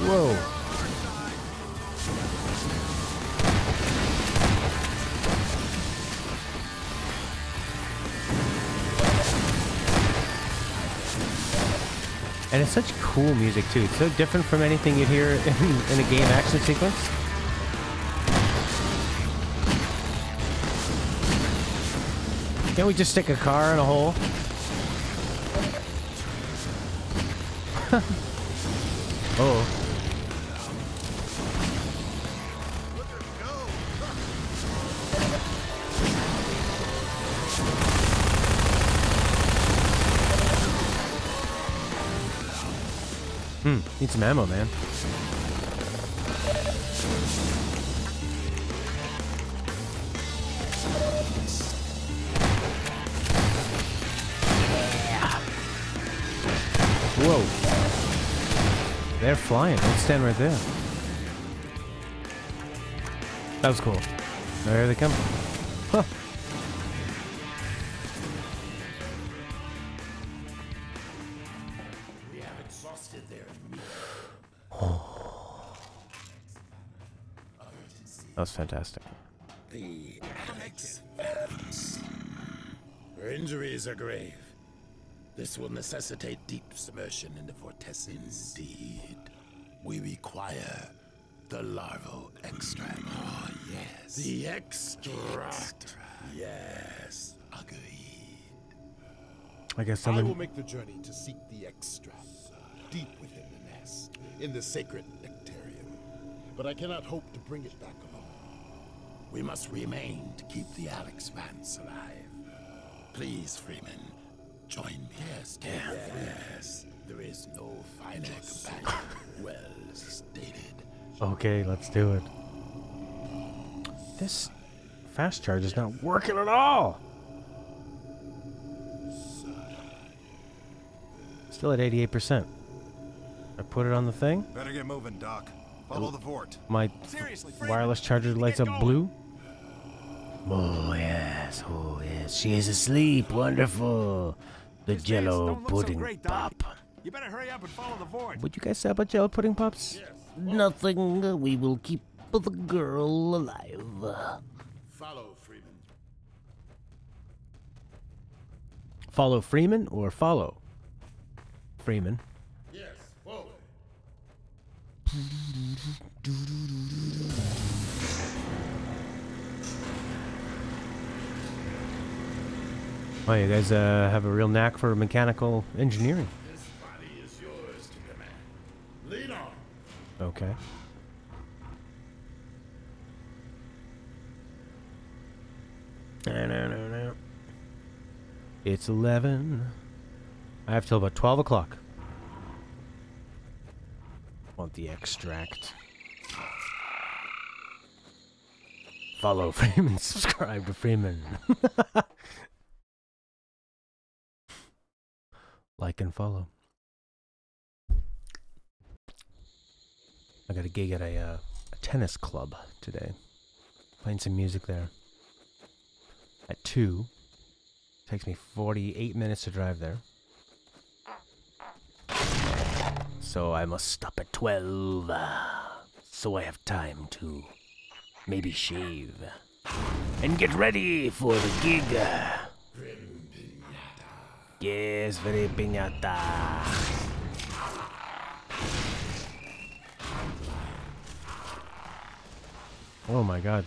Whoa. And it's such cool music too. It's so different from anything you'd hear in a game action sequence. Can't we just stick a car in a hole? Oh. Need some ammo, man. Whoa. They're flying. Let's stand right there. That was cool. There they come. Huh. We have exhausted their That was fantastic. The Alex Vance. Her injuries are grave. This will necessitate deep submersion in the vortices. Indeed. We require the larval extract. Oh, yes. The extract. Yes. Agreed. I guess I someone... will make the journey to seek the extract deep within the nest, in the sacred nectarium. But I cannot hope to bring it back alone. We must remain to keep the Alex Vance alive. Please, Freeman, join me. Yes, yes. There is no finer companion. Well stated. Okay, let's do it. This fast charge is not working at all. Still at 88%. I put it on the thing. Better get moving, Doc. Follow the fort. My wireless charger lights up blue. Oh yes, she is asleep. Wonderful. The Jello pudding pop. You better hurry up and follow the fort. What you guys say about Jello pudding pops? Yes. Nothing. We will keep the girl alive. Follow Freeman. Follow Freeman or follow Freeman? Yes, forward. Oh, you guys have a real knack for mechanical engineering. This body is yours to command. Lead on. Okay. No. It's 11. I have till about 12 o'clock. Want the extract. Follow Freeman. Subscribe to Freeman. Like and follow. I got a gig at a tennis club today. Playing some music there. At 2. Takes me 48 minutes to drive there. So I must stop at 12. So I have time to maybe shave. And get ready for the gig. Yes, very piñata. Oh my god.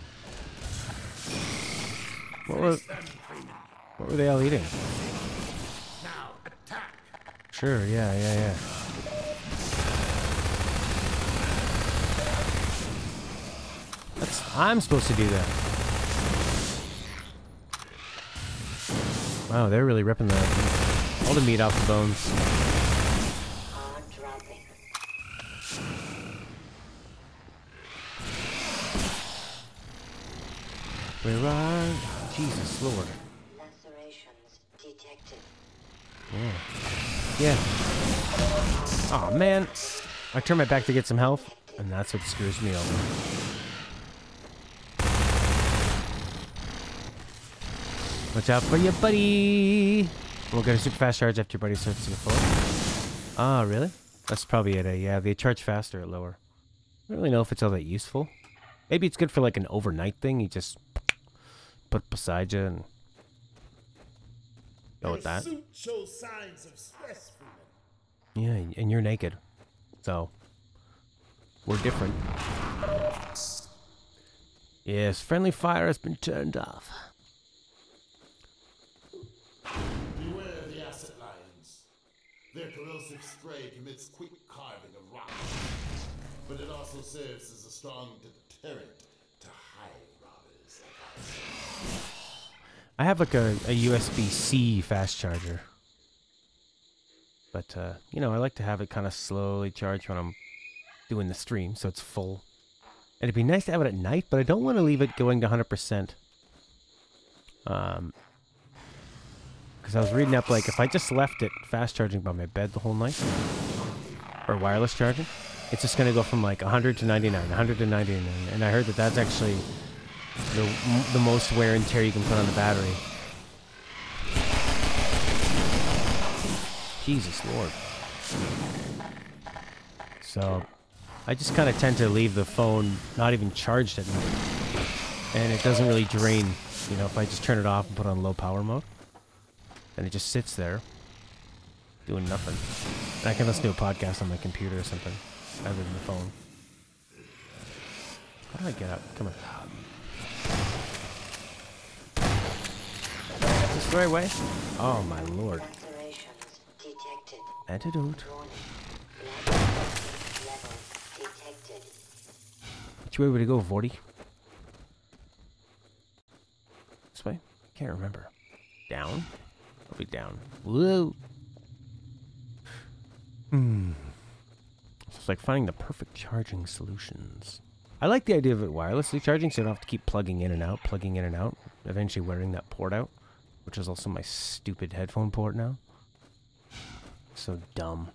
What were they all eating? Now attack. Sure, yeah. I'm supposed to do that. Wow, they're really ripping all the meat off the bones. Hard dropping. Where are... Jesus Lord. Lacerations detected. Yeah. Oh man. I turn my back to get some health, and that's what screws me over. Watch out for your buddy. We'll get a super fast charge after your buddy starts to get full. Ah, really? That's probably it. Yeah, they charge faster or lower. I don't really know if it's all that useful. Maybe it's good for like an overnight thing. You just put it beside you and go with that. Suit shows signs of stress, Freeman. Yeah, and you're naked. So, we're different. Yes, friendly fire has been turned off. Beware of the acid lions. Their corrosive spray commits quick carving of rock, but it also serves as a strong deterrent to hive robbers like us. I have like a USB-C fast charger. But, you know, I like to have it kind of slowly charge when I'm doing the stream, so it's full. And it'd be nice to have it at night, but I don't want to leave it going to 100%. Because I was reading up, like, if I just left it fast charging by my bed the whole night, or wireless charging, it's just going to go from, like, 100 to 99, 100 to 99. And I heard that that's actually the most wear and tear you can put on the battery. Jesus Lord. So, I just kind of tend to leave the phone not even charged at night. And it doesn't really drain, you know, if I just turn it off and put it on low power mode. Then it just sits there, doing nothing. And I can listen to a podcast on my computer or something, other than the phone. How do I get up? Come on. Is this the right way? Oh my lord. Antidote. Which way would it go, Vorty? This way? Can't remember. Down? Probably down. Whoa! It's like finding the perfect charging solutions. I like the idea of it wirelessly charging, so you don't have to keep plugging in and out, eventually wearing that port out, which is also my stupid headphone port now. So dumb.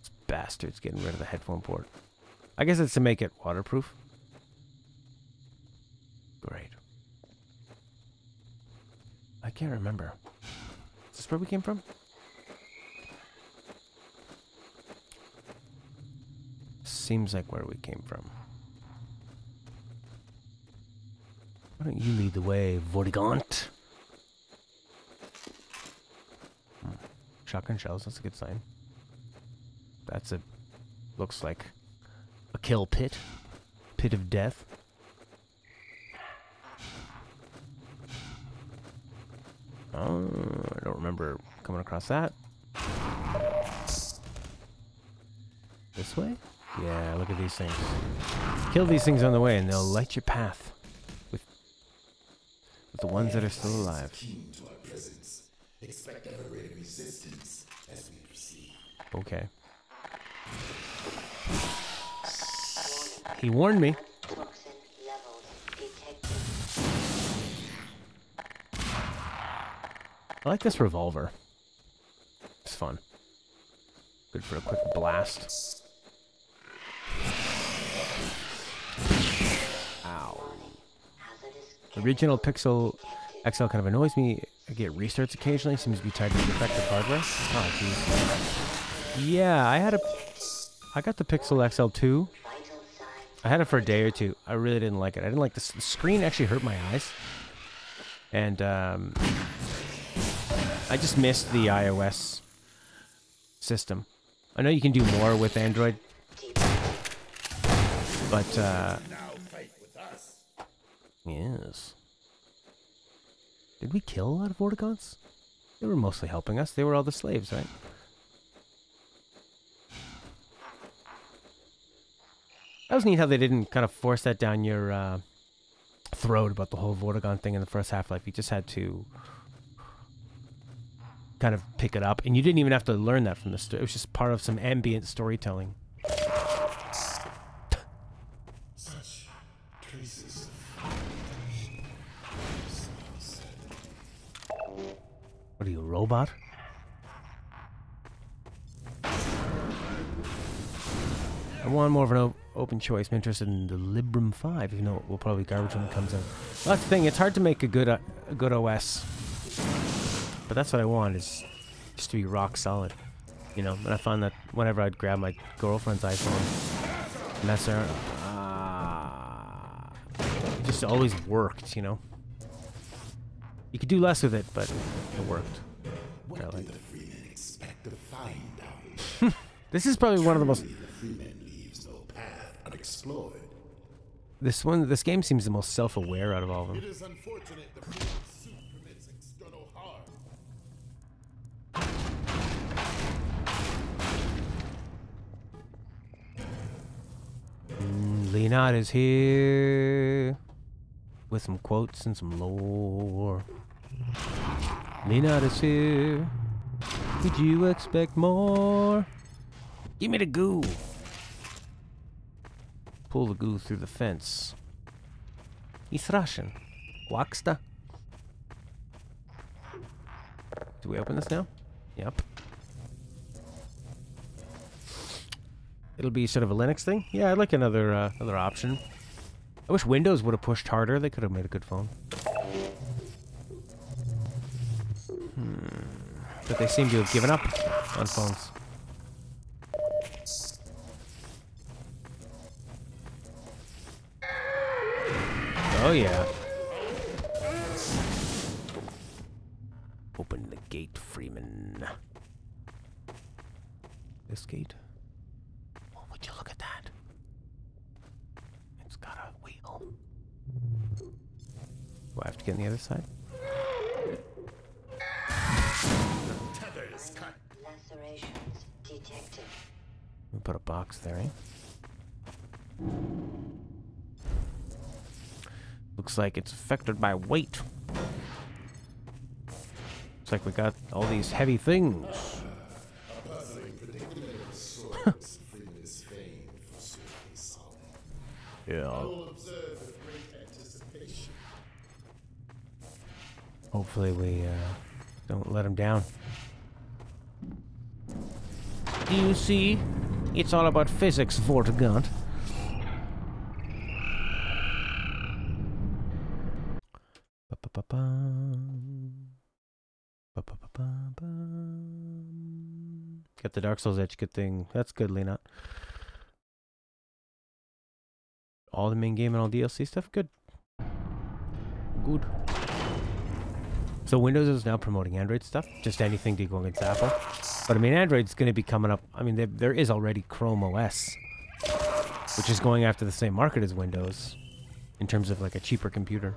This bastard's getting rid of the headphone port. I guess it's to make it waterproof. Great. I can't remember. Is this where we came from? Seems like where we came from. Why don't you lead the way, Vortigaunt? Shotgun shells, that's a good sign. That's a... looks like a kill pit. Pit of death. Oh, I don't remember coming across that. This way? Yeah, look at these things. Kill these things on the way and they'll light your path. With the ones that are still alive. Expect elevated resistance as we proceed. Okay. He warned me. Toxin levels detected. I like this revolver. It's fun. Good for a quick blast. Ow. The original Pixel XL kind of annoys me. I get restarts occasionally. Seems to be tied to defective hardware. Oh, jeez. Yeah, I got the Pixel XL2. I had it for a day or two. I really didn't like it. I didn't like the screen. Actually hurt my eyes. And I just missed the iOS system. I know you can do more with Android, but yes. Did we kill a lot of Vortigaunts? They were mostly helping us. They were all the slaves, right? That was neat how they didn't kind of force that down your throat about the whole Vortigaunt thing in the first Half-Life. You just had to kind of pick it up, and you didn't even have to learn that from the story. It was just part of some ambient storytelling. Such traces. What are you, a robot? I want more of an open choice. I'm interested in the Librem 5, even though it will probably be garbage when it comes out. Well, that's the thing. It's hard to make a good OS. But that's what I want, is just to be rock solid, you know. And I found that whenever I'd grab my girlfriend's iPhone, mess her, it just always worked, you know. You could do less with it, but it worked. What did the Freemen expect to find down This is probably one of the most. The Freeman leaves no path unexplored. This game seems the most self-aware out of all of them. It is unfortunate the Freeman suit permits external harm. Leonard is here with some quotes and some lore. Leonard is here. Could you expect more? Give me the goo. Pull the goo through the fence. He's Russian. Waxta. Do we open this now? Yep. It'll be sort of a Linux thing. Yeah, I'd like another option. I wish Windows would have pushed harder. They could have made a good phone. But they seem to have given up on phones. Oh yeah. Open the gate, Freeman. This gate? Oh, would you look at that? It's got a wheel. Do I have to get on the other side? Lacerations detected. We put a box there, eh? Looks like it's affected by weight. Looks like we got all these heavy things. Yeah. Hopefully we don't let him down. Do you see? It's all about physics, Vortigaunt. Get the Dark Souls edge, good thing. That's good, Lena. All the main game and all DLC stuff, good. Good. So Windows is now promoting Android stuff, just anything to go against Apple. But I mean, Android's going to be coming up. I mean, there is already Chrome OS, which is going after the same market as Windows in terms of like a cheaper computer.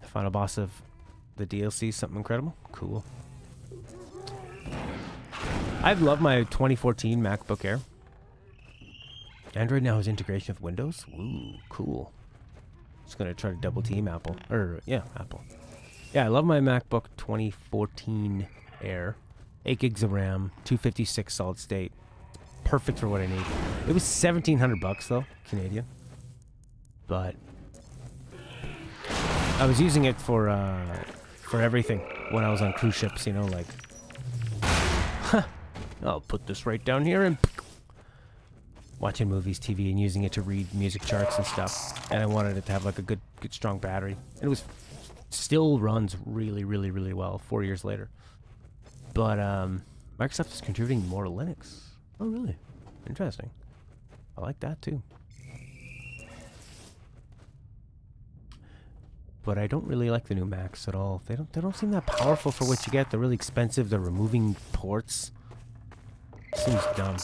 The final boss of the DLC, something incredible. Cool. I love my 2014 MacBook Air. Android now has integration with Windows. Ooh, cool. Just gonna try to double team Apple. Yeah, Apple. Yeah, I love my MacBook 2014 Air. 8 gigs of RAM, 256 solid state. Perfect for what I need. It was $1,700 though, Canadian. But I was using it for everything when I was on cruise ships, you know, like I'll put this right down here and watching movies, TV, and using it to read music charts and stuff. And I wanted it to have like a good strong battery. And it was still runs really, really, really well 4 years later. But Microsoft is contributing more to Linux. Oh, really? Interesting. I like that too. But I don't really like the new Macs at all. They don't seem that powerful for what you get. They're really expensive. They're removing ports. Seems dumb.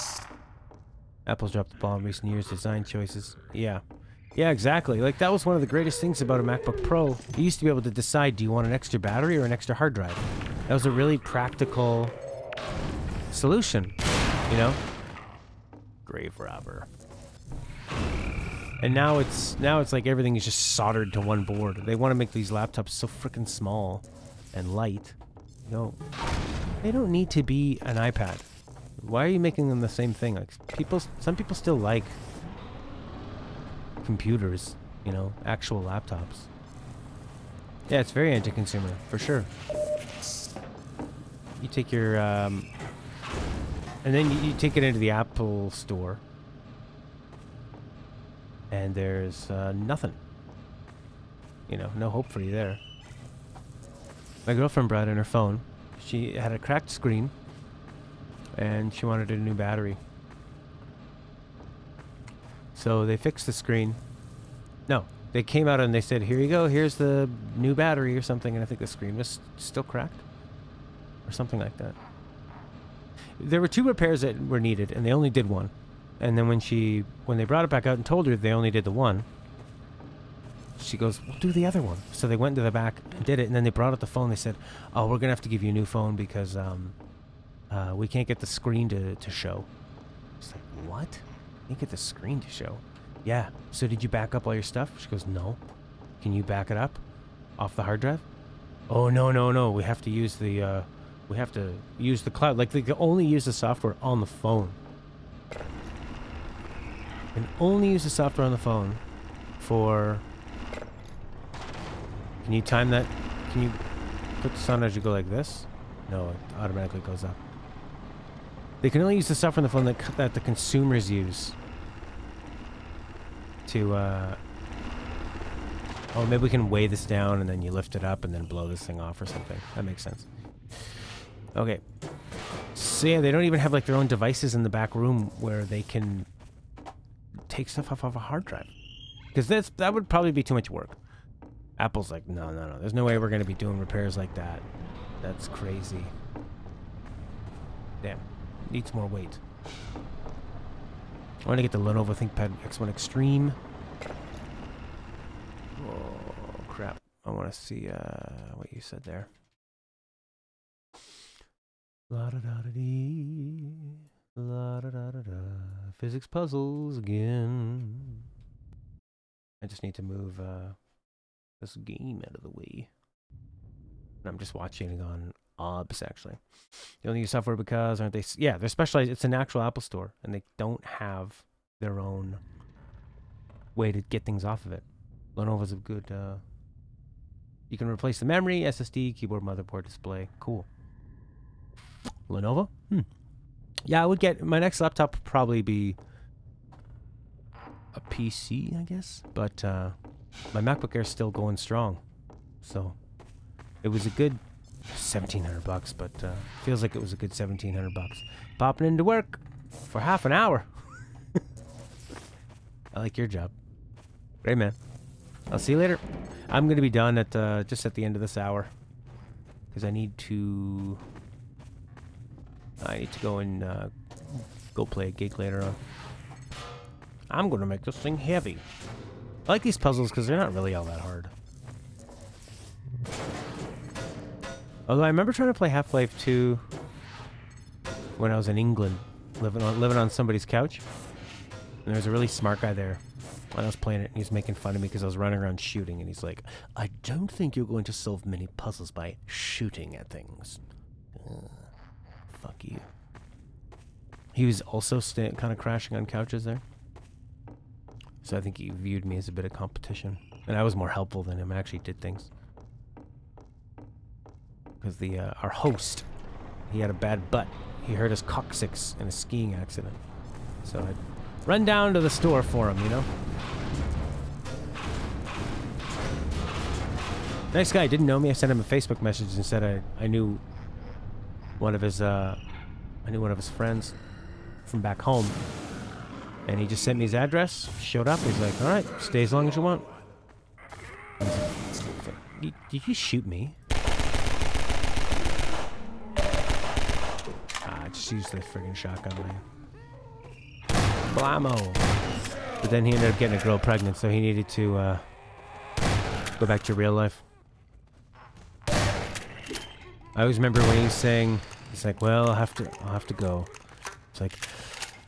Apple's dropped the ball in recent years. Design choices. Yeah. Yeah, exactly. Like, that was one of the greatest things about a MacBook Pro. You used to be able to decide, do you want an extra battery or an extra hard drive? That was a really practical solution, you know? Grave robber. And now it's like everything is just soldered to one board. They want to make these laptops so freaking small and light. You know, they don't need to be an iPad. Why are you making them the same thing? Like, some people still like computers, you know, actual laptops. Yeah, it's very anti-consumer, for sure. You take your, and then you take it into the Apple store, and there's nothing. You know, no hope for you there. My girlfriend brought in her phone. She had a cracked screen, and she wanted a new battery. So they fixed the screen. No, they came out and they said, here you go, here's the new battery or something, and I think the screen was still cracked. Or something like that. There were 2 repairs that were needed, and they only did one. And then when they brought it back out and told her they only did the one, she goes, we'll do the other one. So they went to the back and did it, and then they brought out the phone. They said, oh, we're going to have to give you a new phone because we can't get the screen to show. It's like, what? Can't get the screen to show? Yeah. So did you back up all your stuff? She goes, no. Can you back it up off the hard drive? Oh, no. We have to use the cloud. Like, they can only use the software on the phone. Can only use the software on the phone for... Can you time that? Can you put this on as you go like this? No, it automatically goes up. They can only use the software on the phone that the consumers use to, oh, maybe we can weigh this down and then you lift it up and then blow this thing off or something. That makes sense. Okay. So yeah, they don't even have like their own devices in the back room where they can take stuff off of a hard drive. Because that would probably be too much work. Apple's like, no. There's no way we're going to be doing repairs like that. That's crazy. Damn. Needs more weight. I want to get the Lenovo ThinkPad X1 Extreme. Oh, crap. I want to see what you said there. La-da-da-da-dee. La-da-da-da-da. Physics puzzles again. I just need to move this game out of the way. And I'm just watching it on OBS, actually. They only use software because, aren't they? Yeah, they're specialized. It's an actual Apple store, and they don't have their own way to get things off of it. Lenovo's a good... you can replace the memory, SSD, keyboard, motherboard, display. Cool. Lenovo? Yeah, I would get... My next laptop would probably be a PC, I guess. But my MacBook Air is still going strong. So it was a good $1,700, but feels like it was a good $1,700. Popping into work for half an hour. I like your job. Great, man. I'll see you later. I'm going to be done at just at the end of this hour. Because I need to go and go play a gig later on. I'm going to make this thing heavy. I like these puzzles because they're not really all that hard. Although I remember trying to play Half-Life 2 when I was in England, living on somebody's couch. And there was a really smart guy there. And I was playing it, and he was making fun of me because I was running around shooting. And he's like, I don't think you're going to solve many puzzles by shooting at things. Fuck you. He was also kind of crashing on couches there. So I think he viewed me as a bit of competition. And I was more helpful than him. I actually did things. Because our host, he had a bad butt. He hurt his coccyx in a skiing accident. So I'd run down to the store for him, you know? Nice guy, didn't know me. I sent him a Facebook message and said I knew one of his friends from back home. And he just sent me his address, showed up, he's like, alright, stay as long as you want. Did you shoot me? I just used the friggin' shotgun, man. Blammo! But then he ended up getting a girl pregnant, so he needed to go back to real life. I always remember when he was saying, he's like, well, I'll have to go. It's like,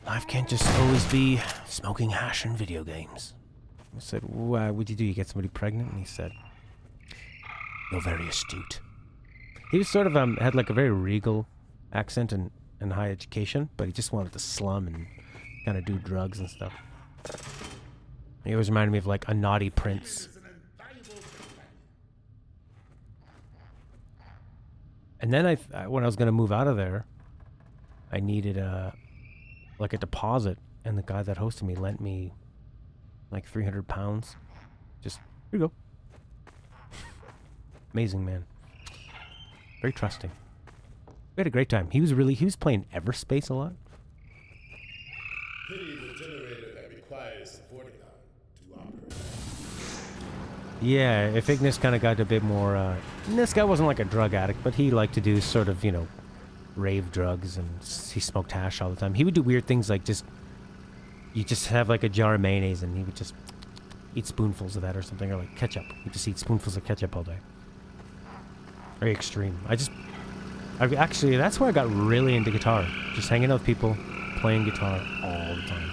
life can't just always be smoking hash and video games. I said, what'd you do? You get somebody pregnant? And he said, you're very astute. He was sort of, had like a very regal accent and high education, but he just wanted to slum and kind of do drugs and stuff. He always reminded me of like a naughty prince. And then when I was going to move out of there, I needed like a deposit, and the guy that hosted me lent me like 300 pounds. Just, here you go. Amazing, man. Very trusting. We had a great time. He was playing Everspace a lot. Pity the generator that requires a Vorticon to operate. Yeah, if Ignis kind of got a bit more, this guy wasn't like a drug addict, but he liked to do sort of, you know, rave drugs, and he smoked hash all the time. He would do weird things like you just have like a jar of mayonnaise and he would just eat spoonfuls of that or something, or like ketchup. He'd just eat spoonfuls of ketchup all day. Very extreme. Actually, that's where I got really into guitar. Just hanging out with people, playing guitar all the time.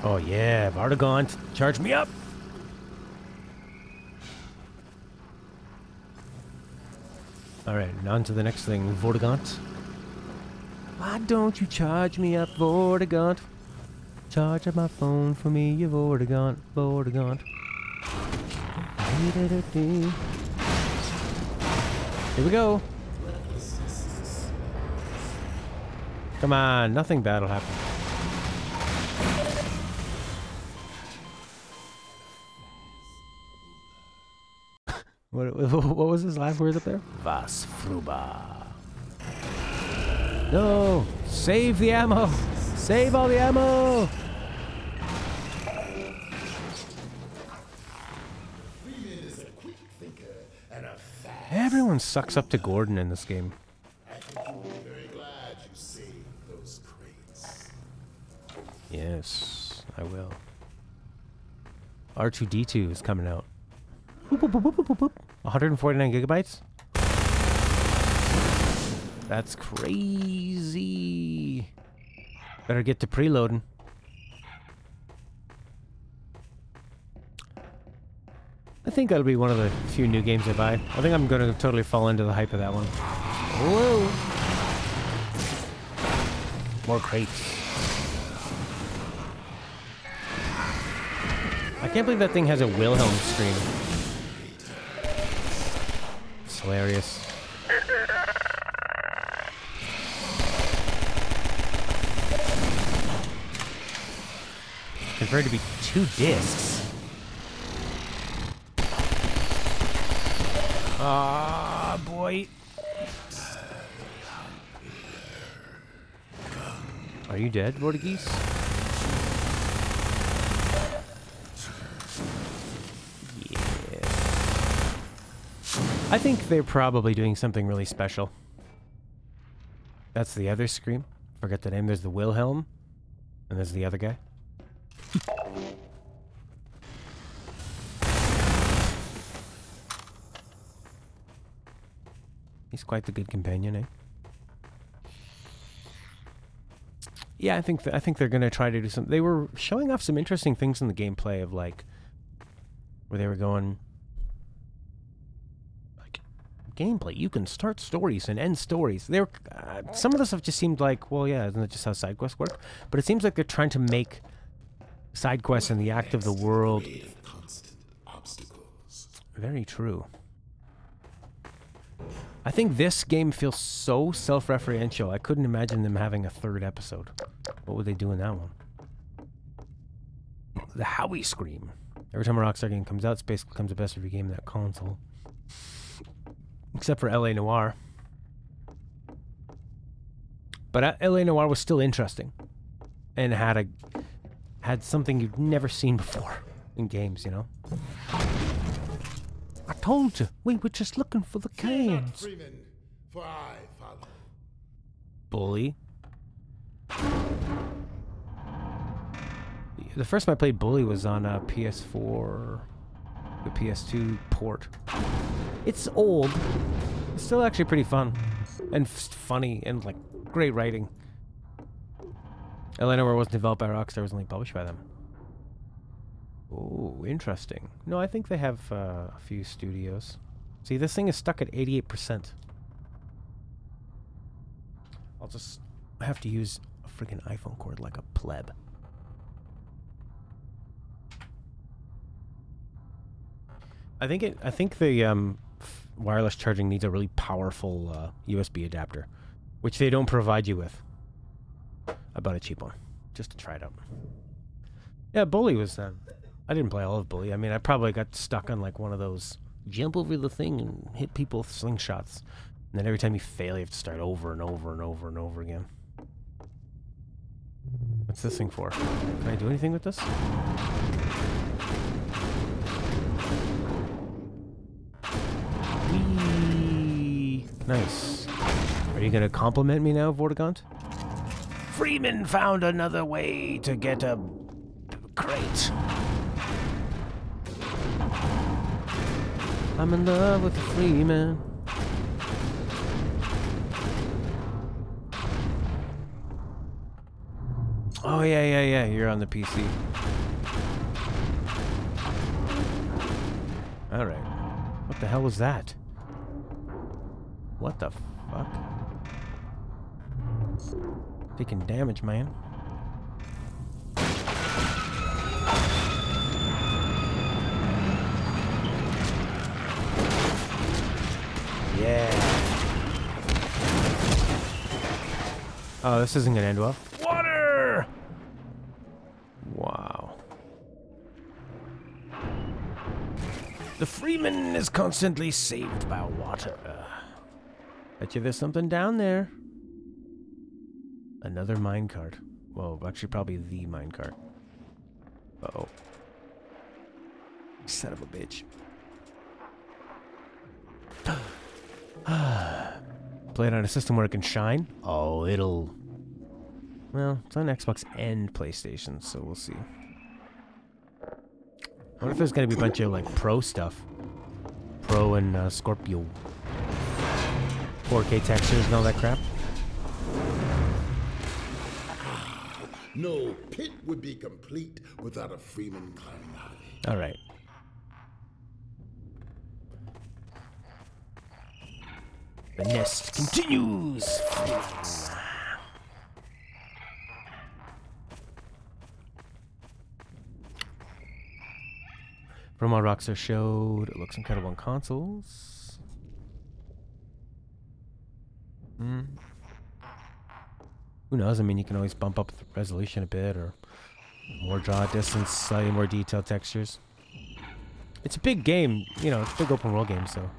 Oh yeah, Vartigaunt, charge me up! Alright, on to the next thing, Vortigaunt. Why don't you charge me up, Vortigaunt? Charge up my phone for me, you Vortigaunt, Vortigaunt. Here we go. Come on, nothing bad will happen. What was his last words up there? Was Fruba. No! Save the ammo! Save all the ammo! Everyone sucks up to Gordon in this game. I think you'll be very glad you saved those crates. Yes, I will. R2-D2 is coming out. Boop, boop, boop, boop, boop, boop. 149 gigabytes? That's crazy. Better get to preloading. I think that'll be one of the few new games I buy. I think I'm going to totally fall into the hype of that one. Whoa! More crates. I can't believe that thing has a Wilhelm scream. It's hilarious. Converted to be 2 discs. Ah, boy. Are you dead, Vortigaunt? Yeah. I think they're probably doing something really special. That's the other scream. Forget the name. There's the Wilhelm. And there's the other guy. He's quite the good companion, eh? Yeah, I think they're gonna try to do some. They were showing off some interesting things in the gameplay of like where they were going like gameplay. You can start stories and end stories. They were some of the stuff just seemed like, well, yeah, isn't that just how side quests work? But it seems like they're trying to make side quests and the act of the world very true. I think this game feels so self-referential. I couldn't imagine them having a 3rd episode. What would they do in that one? The Howie Scream. Every time a Rockstar game comes out, Space becomes the best review game in that console. Except for LA Noire. But LA Noire was still interesting. And had something you've never seen before in games, you know? I told you, we were just looking for the cans. Freeman, for I follow. Bully. The first time I played Bully was on a PS4, the PS2 port. It's old. It's still actually pretty fun. And funny, and like, great writing. LA Noire wasn't developed by Rockstar, it was only published by them. Oh, interesting. No, I think they have a few studios. See, this thing is stuck at 88%. I'll just have to use a freaking iPhone cord like a pleb. I think the wireless charging needs a really powerful USB adapter, which they don't provide you with. I bought a cheap one just to try it out. Yeah, Bully was I didn't play all of Bully. I mean, I probably got stuck on like one of those jump over the thing and hit people with slingshots. And then every time you fail, you have to start over and over and over and over again. What's this thing for? Can I do anything with this? Whee! Nice. Are you gonna compliment me now, Vortigaunt? Freeman found another way to get a crate. I'm in love with the Freeman. Oh, yeah, you're on the PC. Alright. What the hell was that? What the fuck? Taking damage, man. Yeah. Oh, this isn't gonna end well. Water! Wow. The Freeman is constantly saved by water. Bet you there's something down there. Another minecart. Well, actually probably the minecart. Uh-oh. Son of a bitch. Play it on a system where it can shine? Oh, it'll... Well, it's on Xbox and PlayStation, so we'll see. I wonder if there's gonna be a bunch of, like, pro stuff. Pro and Scorpio. 4K textures and all that crap. No pit would be complete without a Freeman climbing out of it. Alright. The nest continues! From what Rockstar showed, it looks incredible on consoles. Who knows? I mean, you can always bump up the resolution a bit, or more draw distance, slightly more detailed textures. It's a big game, you know, it's a big open world game, so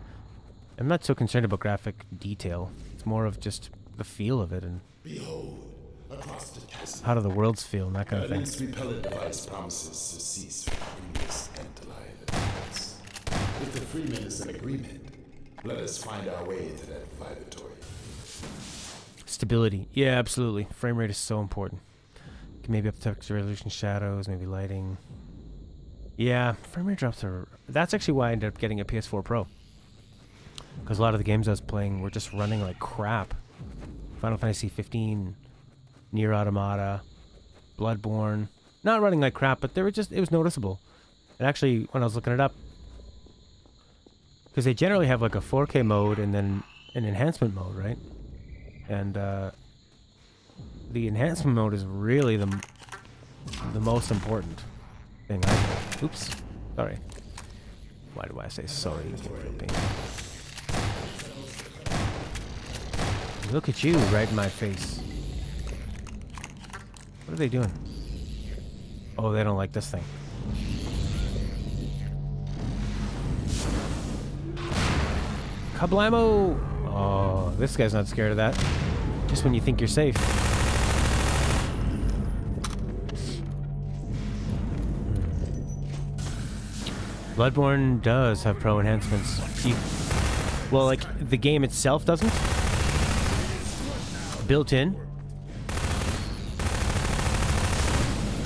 I'm not so concerned about graphic detail. It's more of just the feel of it and Behold, across the chasm, how do the worlds feel and that kind of an thing. repellent device promises to cease from this Antlion attacks. If the Freeman is in agreement, let us find our way to that vibratory. Stability. Yeah, absolutely. Frame rate is so important. Can maybe up texture resolution, shadows, maybe lighting. Yeah, frame rate drops are... That's actually why I ended up getting a PS4 Pro. Because a lot of the games I was playing were just running like crap. Final Fantasy 15, Nier Automata, Bloodborne. Not running like crap, but they were just... It was noticeable. And actually, when I was looking it up... Because they generally have like a 4K mode and then an enhancement mode, right? And the enhancement mode is really the most important thing. Oops, sorry. Why do I say sorry? Look at you, right in my face. What are they doing? Oh, they don't like this thing. Kablamo! Oh, this guy's not scared of that. Just when you think you're safe. Bloodborne does have pro enhancements. Well, like, the game itself doesn't. Built in.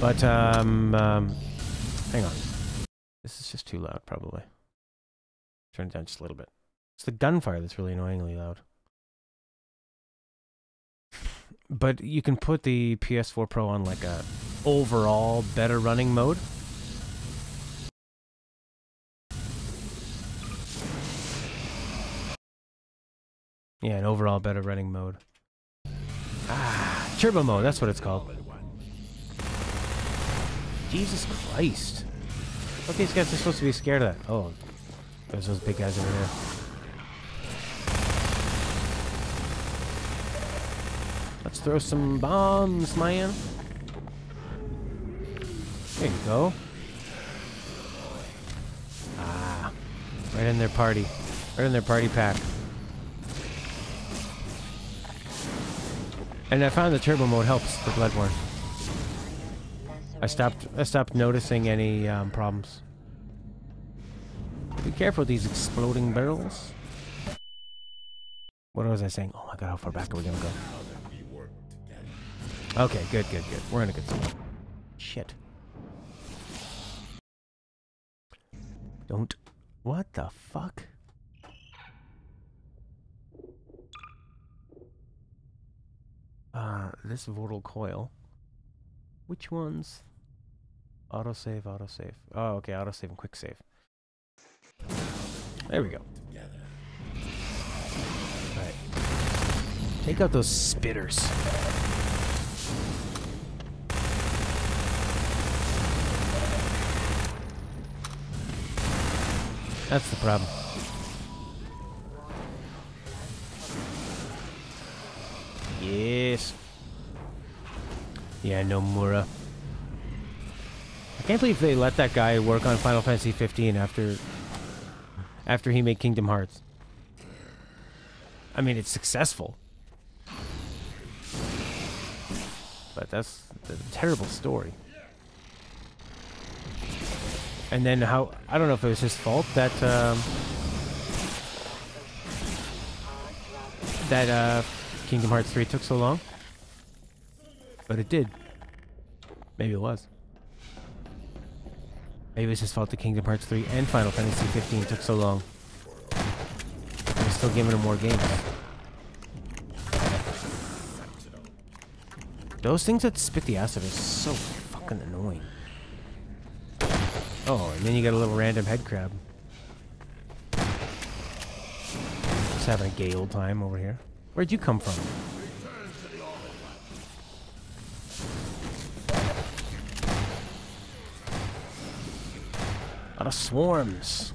But, hang on. This is just too loud, probably. Turn it down just a little bit. It's the gunfire that's really annoyingly loud. But you can put the PS4 Pro on like a overall better running mode. Yeah, an overall better running mode. Ah, turbo mode, that's what it's called. Jesus Christ. What these guys are supposed to be scared of that? Oh, there's those big guys over there. Let's throw some bombs, man. There you go. Ah. Right in their party. Right in their party pack. And I found the turbo mode helps for Bloodborne. I stopped noticing any problems. Be careful with these exploding barrels. What was I saying? Oh my god, how far back are we gonna go? Okay, good. We're in a good spot. Shit. Don't. What the fuck? This Vortal coil. Which ones? Autosave. Oh, okay, autosave and quick save. There we go. Alright. Take out those spitters. That's the problem. Yes. Yeah, Nomura. I can't believe they let that guy work on Final Fantasy 15 after he made Kingdom Hearts. I mean, it's successful. But that's a terrible story. And then how... I don't know if it was his fault that... Kingdom Hearts 3 took so long. But it did. Maybe it was. Maybe it was his fault that Kingdom Hearts 3 and Final Fantasy 15 took so long. They're still giving him more games. Those things that spit the acid are so fucking annoying. Oh, and then you got a little random head crab. Just having a gay old time over here. Where'd you come from? A lot of swarms.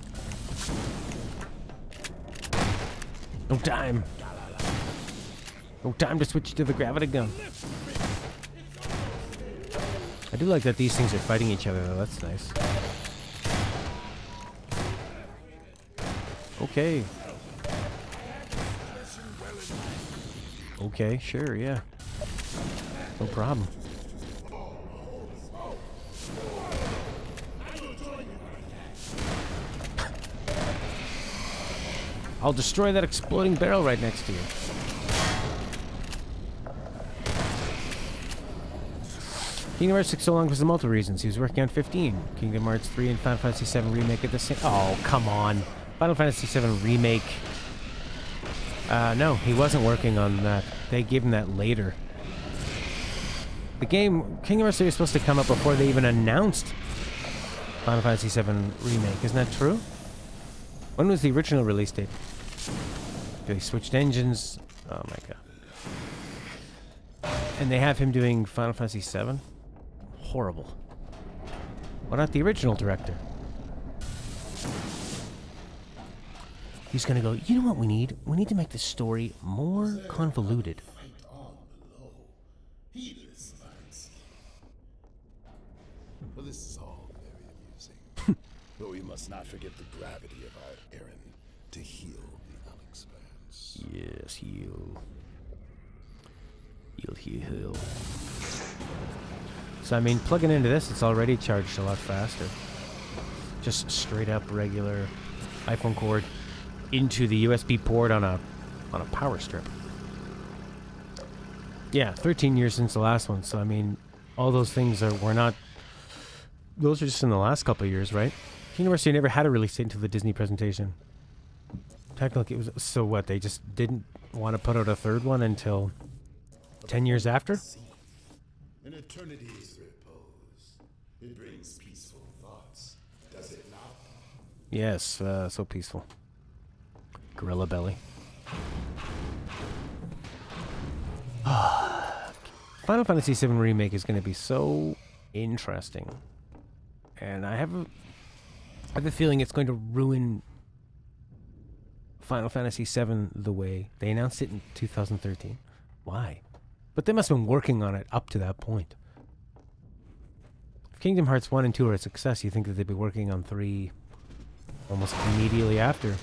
No time. No time to switch to the gravity gun. I do like that these things are fighting each other though, that's nice. Okay. Okay, sure, yeah. No problem. I'll destroy that exploding barrel right next to you. Kingdom Hearts took so long for multiple reasons. He was working on 15. Kingdom Hearts 3 and Final Fantasy 7 Remake at the same... Oh, come on. Final Fantasy 7 Remake... no, he wasn't working on that. They gave him that later. The game... Kingdom Hearts 3 was supposed to come out before they even announced Final Fantasy 7 Remake. Isn't that true? When was the original release date? They switched engines. Oh my god. And they have him doing Final Fantasy 7? Horrible. Why not the original director? He's gonna go, you know what we need? We need to make the story more convoluted. Well, this is all very amusing. But we must not forget the gravity of our errand to heal the Unexpanse. Yes, heal. Heal. So, I mean, plugging into this, it's already charged a lot faster. Just straight up regular iPhone cord into the USB port on a power strip. Yeah, 13 years since the last one, so I mean, all those things were not... Those are just in the last couple of years, right? Kingdom Hearts never had a release date until the Disney presentation. Technically, it was... So what, they just didn't want to put out a third one until 10 years after? An eternity's repose. It brings peaceful thoughts, does it not? Yes, so peaceful. Gorilla Belly. Final Fantasy VII Remake is going to be so interesting. And I have a feeling it's going to ruin Final Fantasy VII the way they announced it in 2013. Why? But they must have been working on it up to that point. If Kingdom Hearts 1 and 2 are a success, you think that they'd be working on 3 Almost immediately after.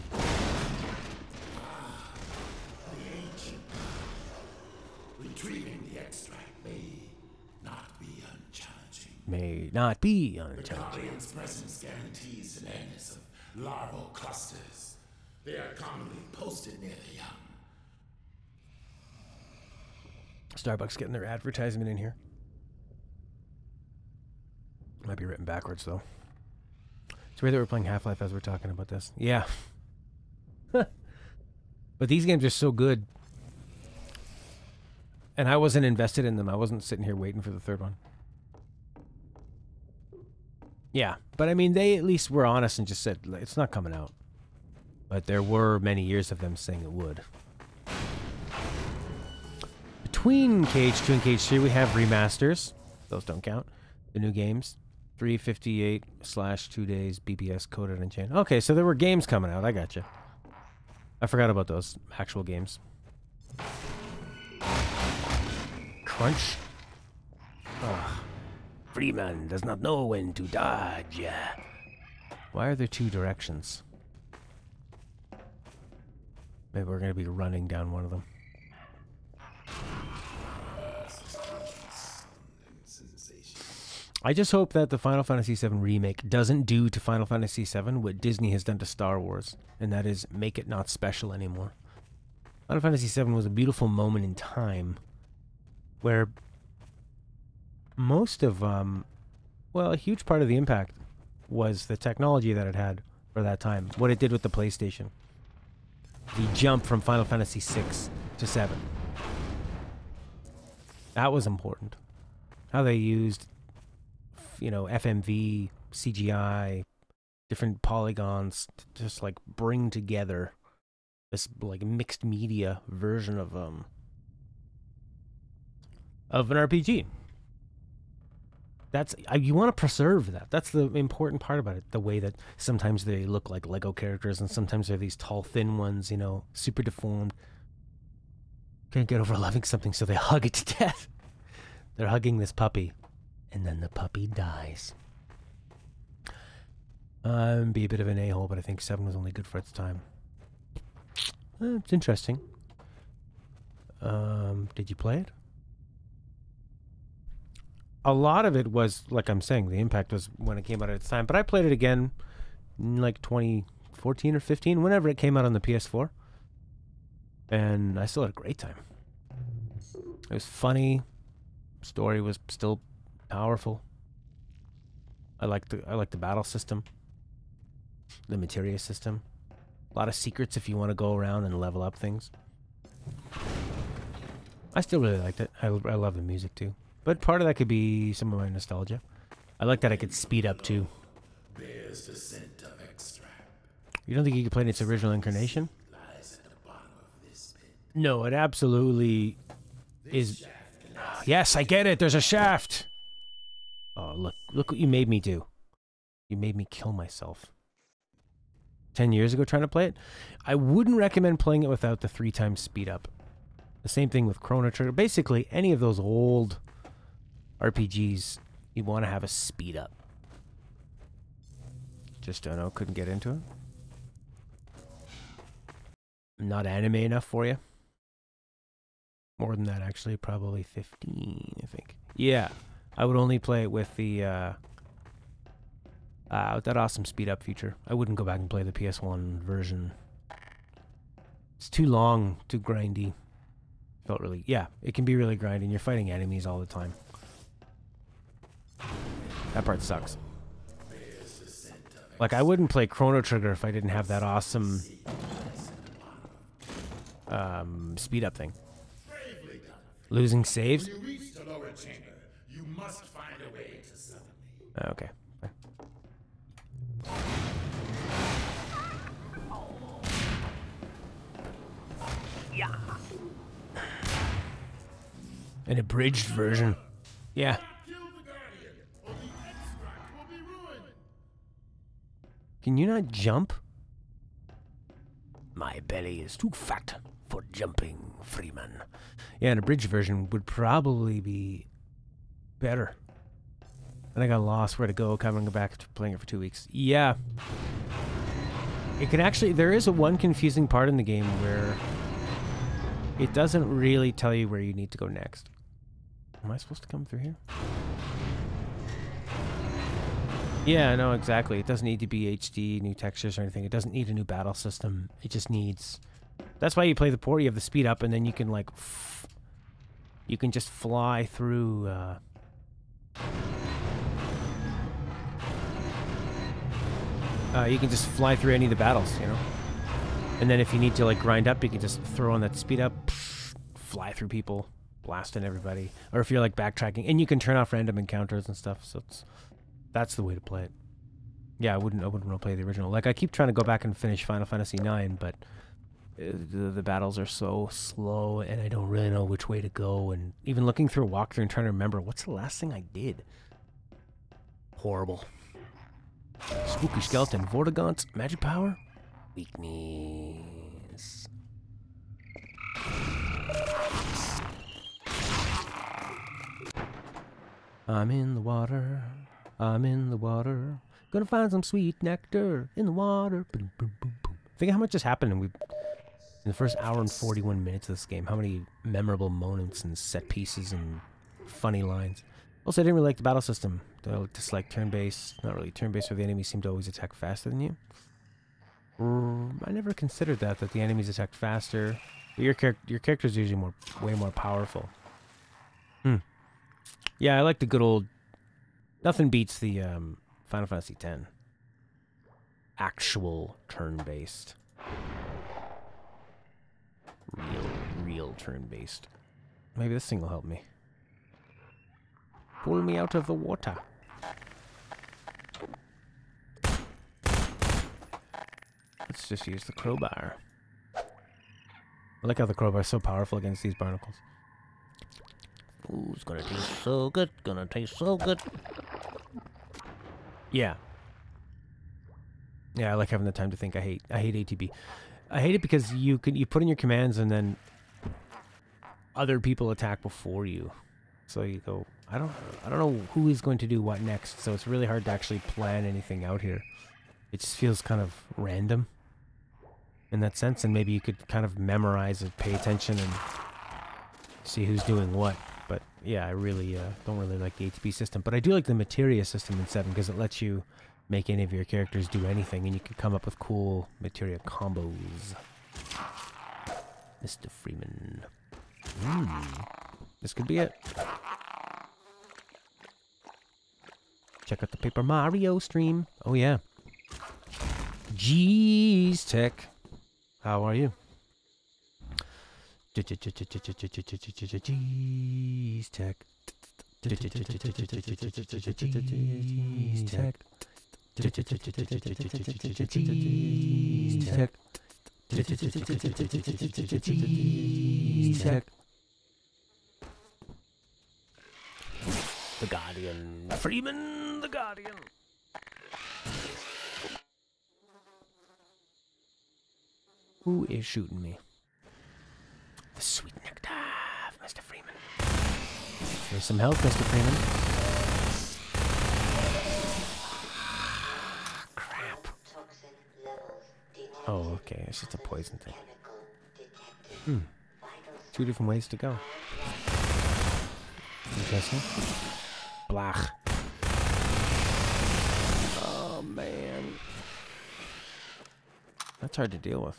Retrieving the extract may not be unchallenging. May not be The unchallenging. Guardian's presence guarantees an awareness of larval clusters. They are commonly posted near the young. Starbucks getting their advertisement in here. Might be written backwards, though. It's weird that we're playing Half-Life as we're talking about this. Yeah. But these games are so good. And I wasn't invested in them. I wasn't sitting here waiting for the third one. Yeah. But, I mean, they at least were honest and just said, it's not coming out. But there were many years of them saying it would. Between Cage 2 and Cage 3, we have remasters. Those don't count. The new games. 358/2 days, BBS coded and chained. Okay, so there were games coming out. I gotcha. I forgot about those actual games. Crunch. Ugh. Freeman does not know when to dodge. Why are there two directions? Maybe we're going to be running down one of them. I just hope that the Final Fantasy VII Remake doesn't do to Final Fantasy VII what Disney has done to Star Wars, and that is make it not special anymore. Final Fantasy VII was a beautiful moment in time where most of, well, a huge part of the impact was the technology that it had for that time, what it did with the PlayStation. The jump from Final Fantasy VI to 7. That was important. How they used, you know, FMV, CGI, different polygons to just like bring together this like mixed media version of an RPG. That's you want to preserve that. That's the important part about it. The way that sometimes they look like Lego characters and sometimes they're these tall, thin ones, you know, super deformed. Can't get over loving something, so they hug it to death. They're hugging this puppy. And then the puppy dies. Be a bit of an a-hole, but I think 7 was only good for its time. It's interesting. Did you play it? A lot of it was, like I'm saying, the impact was when it came out at its time. But I played it again in like 2014 or 15, whenever it came out on the PS4. And I still had a great time. It was funny. Story was still powerful. I like the battle system, the materia system. A lot of secrets if you want to go around and level up things. I still really liked it. I love the music too, but part of that could be some of my nostalgia. I like that I could speed up too. Bears the scent of extract. You don't think you could play in its original incarnation? Lies at the bottom of this pit. No, it absolutely is. Yes, I get it. There's a shaft. Oh, look what you made me do. You made me kill myself. 10 years ago trying to play it. I wouldn't recommend playing it without the 3x speed up. The same thing with Chrono Trigger. Basically, any of those old RPGs, you want to have a speed up. Just don't know, couldn't get into it. Not anime enough for you. More than that, actually. Probably 15, I think. Yeah. I would only play it with the, with that awesome speed up feature. I wouldn't go back and play the PS1 version. It's too long, too grindy. Felt really, yeah, it can be really grindy. You're fighting enemies all the time. That part sucks. Like, I wouldn't play Chrono Trigger if I didn't have that awesome speed up thing. Losing saves? When you reach the lower chamber, you must find a way to summon me. Okay. Yeah. An abridged version. Yeah. Kill the Guardian, or the extract will be ruined. Can you not jump? My belly is too fat for jumping, Freeman. Yeah, an abridged version would probably be better. And I got lost where to go, coming back to playing it for 2 weeks. Yeah. It can actually... There is one confusing part in the game where it doesn't really tell you where you need to go next. Am I supposed to come through here? Yeah, no, exactly. It doesn't need to be HD, new textures or anything. It doesn't need a new battle system. It just needs... That's why you play the port. You have the speed up, and then you can, like... You can just fly through... you can just fly through any of the battles, you know? And then if you need to, like, grind up, you can just throw on that speed up, fly through people, blasting everybody. Or if you're, like, backtracking. And you can turn off random encounters and stuff, so that's the way to play it. Yeah, I wouldn't want to play the original. Like, I keep trying to go back and finish Final Fantasy IX, but the battles are so slow, and I don't really know which way to go. And even looking through a walkthrough and trying to remember, what's the last thing I did? Horrible. Spooky skeleton, Vortigaunt's magic power, weakness. I'm in the water. I'm in the water. Gonna find some sweet nectar in the water. Boom, boom, boom, boom. Think of how much has happened in the first hour and 41 minutes of this game. How many memorable moments and set pieces and funny lines. Also, I didn't really like the battle system. I just like turn-based. Not really turn-based, where the enemies seem to always attack faster than you. I never considered that the enemies attack faster. But your character's usually way more powerful. Yeah, I like the good old... Nothing beats the Final Fantasy X. Actual turn-based. Real turn-based. Maybe this thing will help me. Pull me out of the water. Let's just use the crowbar. I like how the crowbar is so powerful against these barnacles. Ooh, it's gonna taste so good. Gonna taste so good. Yeah. Yeah, I like having the time to think. I hate ATB. I hate it because you put in your commands and then other people attack before you. So you go, I don't know who is going to do what next, so it's really hard to actually plan anything out here. It just feels kind of random in that sense, and maybe you could kind of memorize it, pay attention, and see who's doing what. But yeah, I really don't really like the ATB system, but I do like the materia system in 7 because it lets you make any of your characters do anything, and you can come up with cool materia combos. Mr. Freeman. This could be it. Check out the Paper Mario stream. Oh, yeah. Jeez, Tech. How are you? Jeez, Tech. Jeez, Tech. Jeez, Tech. Jeez, Tech. The Guardian. Freeman the Guardian. Who is shooting me? The sweet nectar of Mr. Freeman. Here's some help, Mr. Freeman. Crap. Oh, okay. It's just a poison thing. Two different ways to go. Interesting. Blach. Oh, man. That's hard to deal with.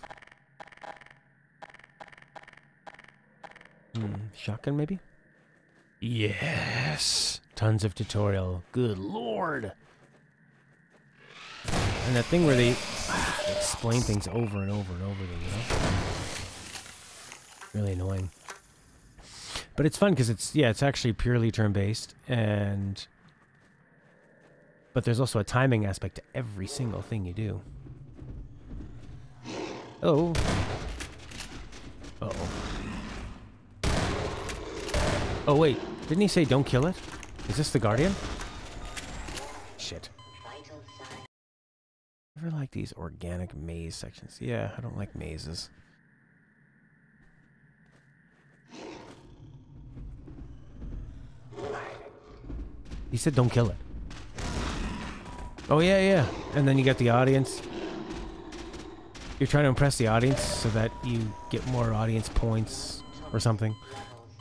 Shotgun, maybe? Yes! Tons of tutorial. Good lord! And that thing where they explain things over and over and over again, you know? Really annoying. But it's fun because it's actually purely turn-based, but there's also a timing aspect to every single thing you do. Oh. Uh-oh. Oh, wait. Didn't he say don't kill it? Is this the Guardian? Shit. I never like these organic maze sections. Yeah, I don't like mazes. He said don't kill it. Oh, yeah, yeah. And then you got the audience. you're trying to impress the audience so that you get more audience points or something.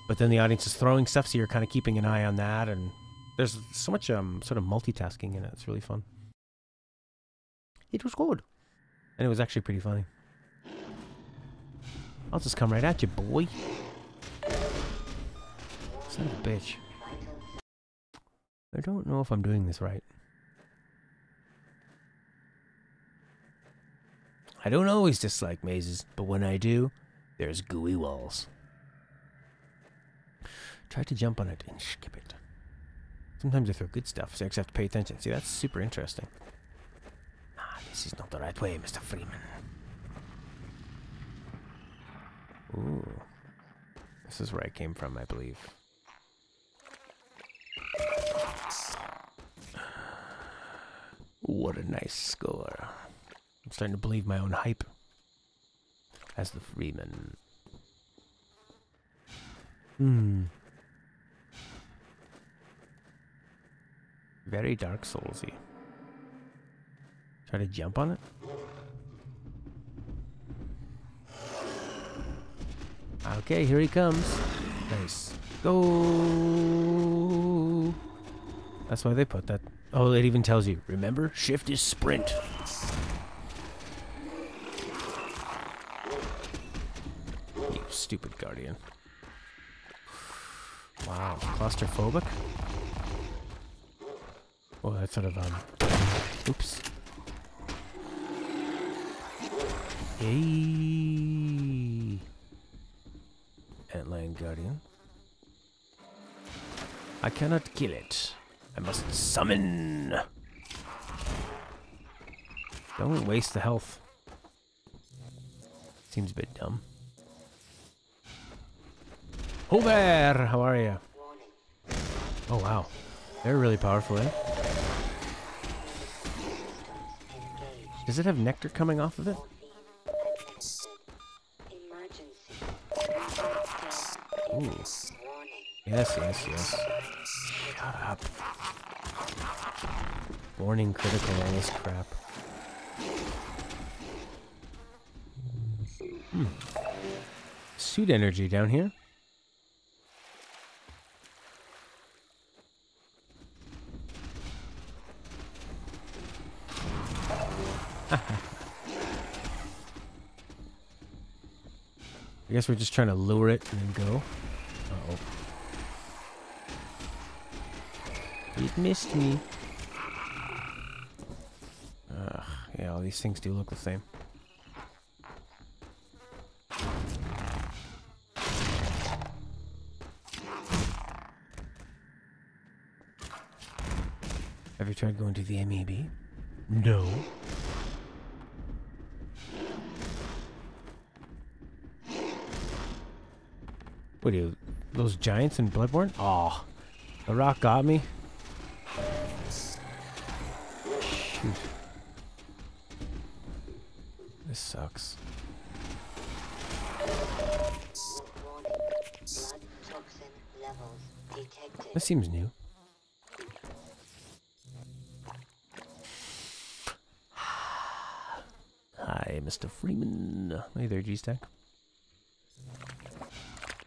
But then the audience is throwing stuff, so you're kind of keeping an eye on that. And there's so much sort of multitasking in it. It's really fun. It was good. And it was actually pretty funny. I'll just come right at you, boy. Son of a bitch. I don't know if I'm doing this right. I don't always dislike mazes, but when I do, there's gooey walls. Try to jump on it and skip it. Sometimes they throw good stuff, so I just have to pay attention. See, that's super interesting. Ah, this is not the right way, Mr. Freeman. Ooh. This is where I came from, I believe. What a nice score. I'm starting to believe my own hype as the Freeman. Very Dark Soulsy. Try to jump on it? Okay, here he comes. Nice. Go! That's why they put that. Oh, it even tells you. Remember? Shift is sprint. You stupid Guardian. Wow. Claustrophobic? Oh, that's sort of, oops. Hey. Antlion Guardian. I cannot kill it. I must summon. Don't waste the health. Seems a bit dumb. Oh there! How are you? Oh wow. They're really powerful, eh? Does it have nectar coming off of it? Ooh. Yes, yes, yes. Shut up. Warning critical, all this crap. Suit energy down here. I guess we're just trying to lure it and then go. Uh-oh. It missed me. Ugh, yeah, all these things do look the same. Have you tried going to the MEB? No. What are you, those giants in Bloodborne? Aw, the rock got me. Shoot. This sucks. This seems new. Hi, Mr. Freeman. Hey there, G-Stack.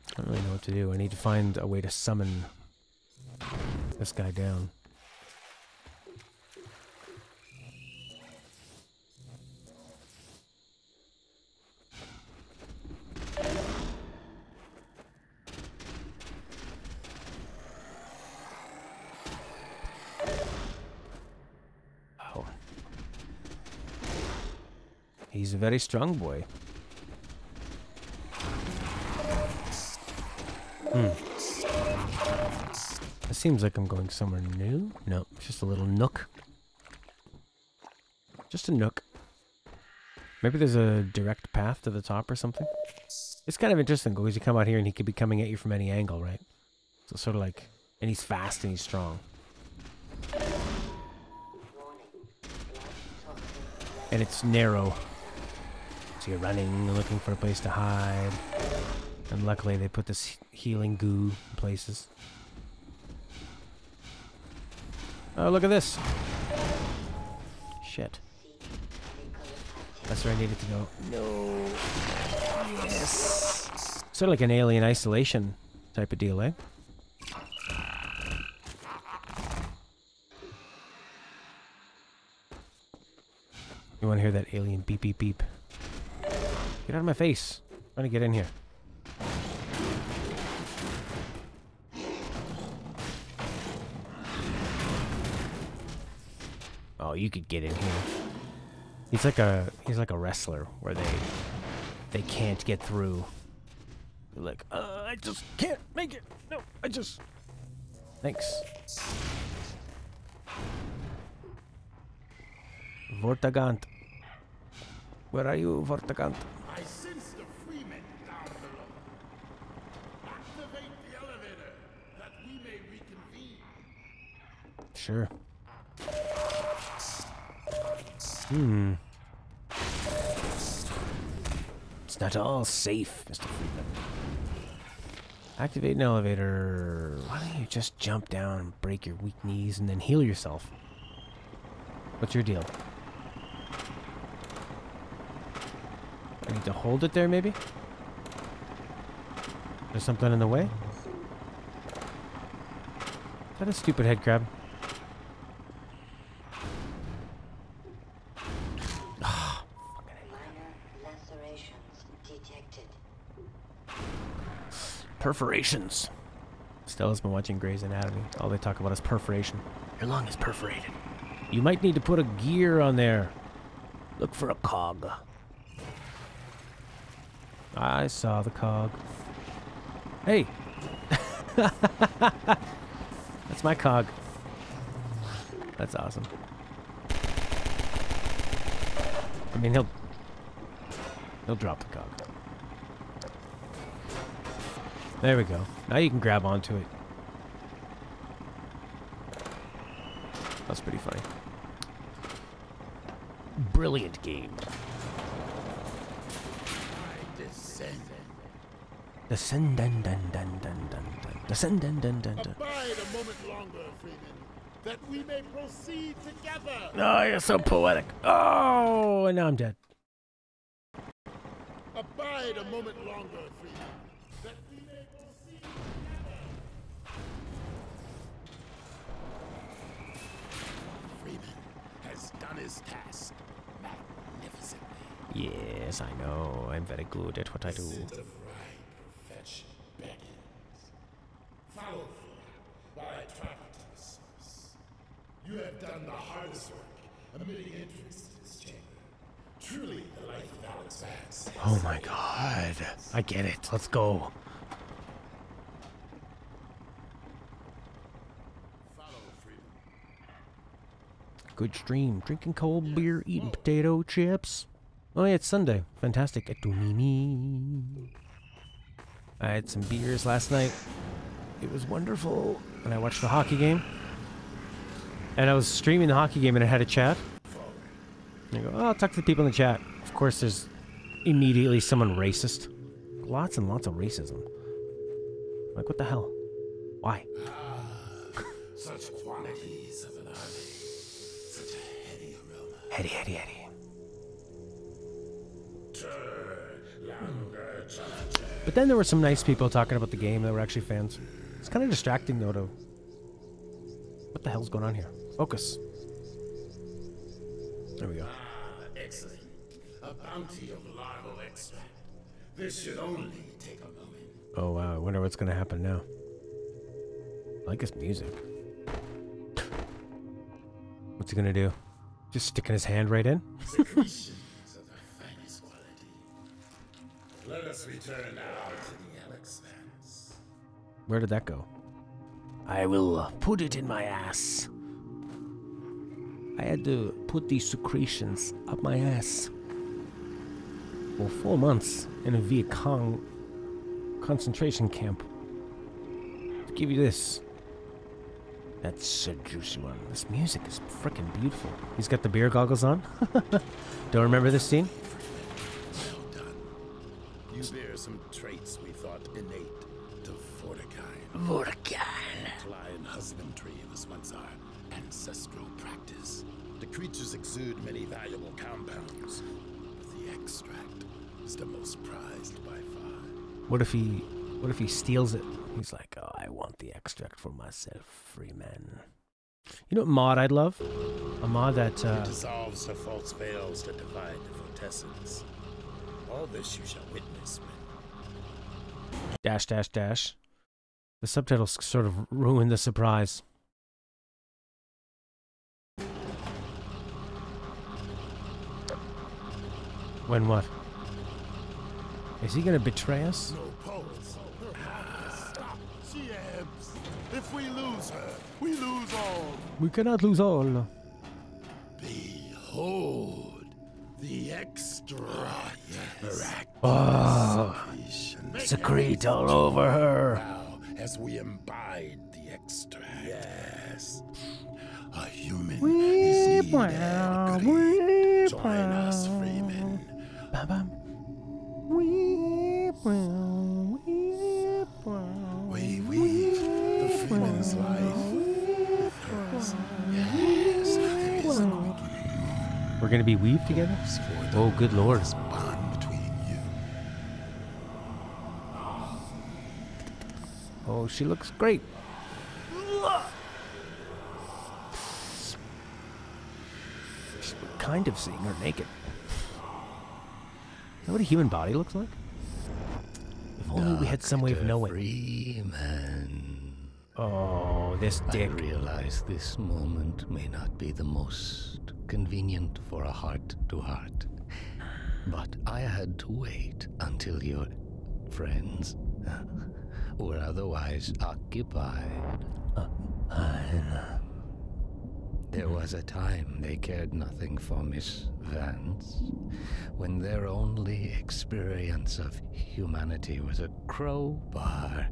I don't really know what to do. I need to find a way to summon this guy down. Oh. He's a very strong boy. It seems like I'm going somewhere new. No, just a little nook. Just a nook. Maybe there's a direct path to the top or something. It's kind of interesting because you come out here and he could be coming at you from any angle, right? So sort of like, and he's fast and he's strong. And it's narrow. So you're running, looking for a place to hide. And luckily they put this healing goo in places. Oh, look at this. Shit. That's where I needed to go. No. Yes. Sort of like an alien isolation type of deal, eh? You want to hear that alien beep beep beep? Get out of my face. I'm trying to get in here. Oh, you could get in here. He's like a wrestler where they can't get through. They're like, I just can't make it. No, I just. Thanks. Vortigaunt. Where are you, Vortigaunt? I sense the freemen down below. Activate the elevator that we may reconvene. Sure. It's not all safe, Mr. Freeman. Activate an elevator. Why don't you just jump down and break your weak knees and then heal yourself? What's your deal? I need to hold it there, maybe? There's something in the way? Is that a stupid head crab? Perforations. Stella's been watching Grey's Anatomy. All they talk about is perforation. Your lung is perforated. You might need to put a gear on there. Look for a cog. I saw the cog. Hey! That's my cog. That's awesome. I mean, he'll drop the cog. There we go. Now you can grab onto it. That's pretty funny. Brilliant game. Descend dun dun dun dun dun dun. Descend dun dun dun dun. Abide a moment longer, Freeman, that we may proceed together. Oh, you're so poetic. Oh, and now I'm dead. Abide a moment longer, Freeman, that we may proceed together. Freeman has done his task magnificently. Yes, I know. I'm very good at what I do. Follow while I travel to the source. You have done the hardest work, admitting entrance to this chamber. Truly, the life of Alex Vance. Oh my god. I get it. Let's go. Follow Freedom. Good stream. Drinking cold beer, eating potato chips. Oh yeah, it's Sunday. Fantastic. I had some beers last night. It was wonderful. And I watched the hockey game. And I was streaming the hockey game and it had a chat. And I go, oh, I'll talk to the people in the chat. Of course, there's immediately someone racist. Lots and lots of racism. Like, what the hell? Why? Such quantities of an army. Such a heady aroma. Heady, heady, heady. But then there were some nice people talking about the game that were actually fans. It's kind of distracting, though, to... What the hell's going on here? Focus. There we go. Excellent. A bounty of larval extract. This should only take a moment. Oh, wow. I wonder what's going to happen now. I like his music. What's he going to do? Just sticking his hand right in? Secretions of the finest quality. Let us return now to the Alex Vance. Where did that go? I will put it in my ass. I had to put these secretions up my ass. For 4 months in a Viet Cong concentration camp. To give you this. That's a juicy one. This music is freaking beautiful. He's got the beer goggles on. Don't remember this scene? Well done. You bear some traits we thought innate to Vortigine. Vortigine. Lion husbandry was once our ancestral practice. The creatures exude many valuable compounds. The extract is the most prized by far. What if he steals it? He's like, oh, I want the extract for myself, free man. You know what mod I'd love? A mod that It dissolves the false veils that divide the Vortessence. All this you shall witness when... dash dash dash. The subtitles sort of ruin the surprise. When what? Is he gonna betray us? No pulse. Stop. She ebbs. If we lose her, we lose all. We cannot lose all. Behold, the extract. Oh, secrete all over her. Now, as we imbibe the extract. Yes. A human is needed. Join us, Freeman. We weave the Freeman's life with hers. Yes, there is a quickening. We're gonna be weaved together? Oh, good lord. This bond between you. Oh, she looks great. We're kind of seeing her naked. Know what a human body looks like? If only we had some way of knowing. Freeman. Oh, this dick. I realize this moment may not be the most convenient for a heart-to-heart, but I had to wait until your friends were otherwise occupied. There was a time they cared nothing for Miss Vance, when their only experience of humanity was a crowbar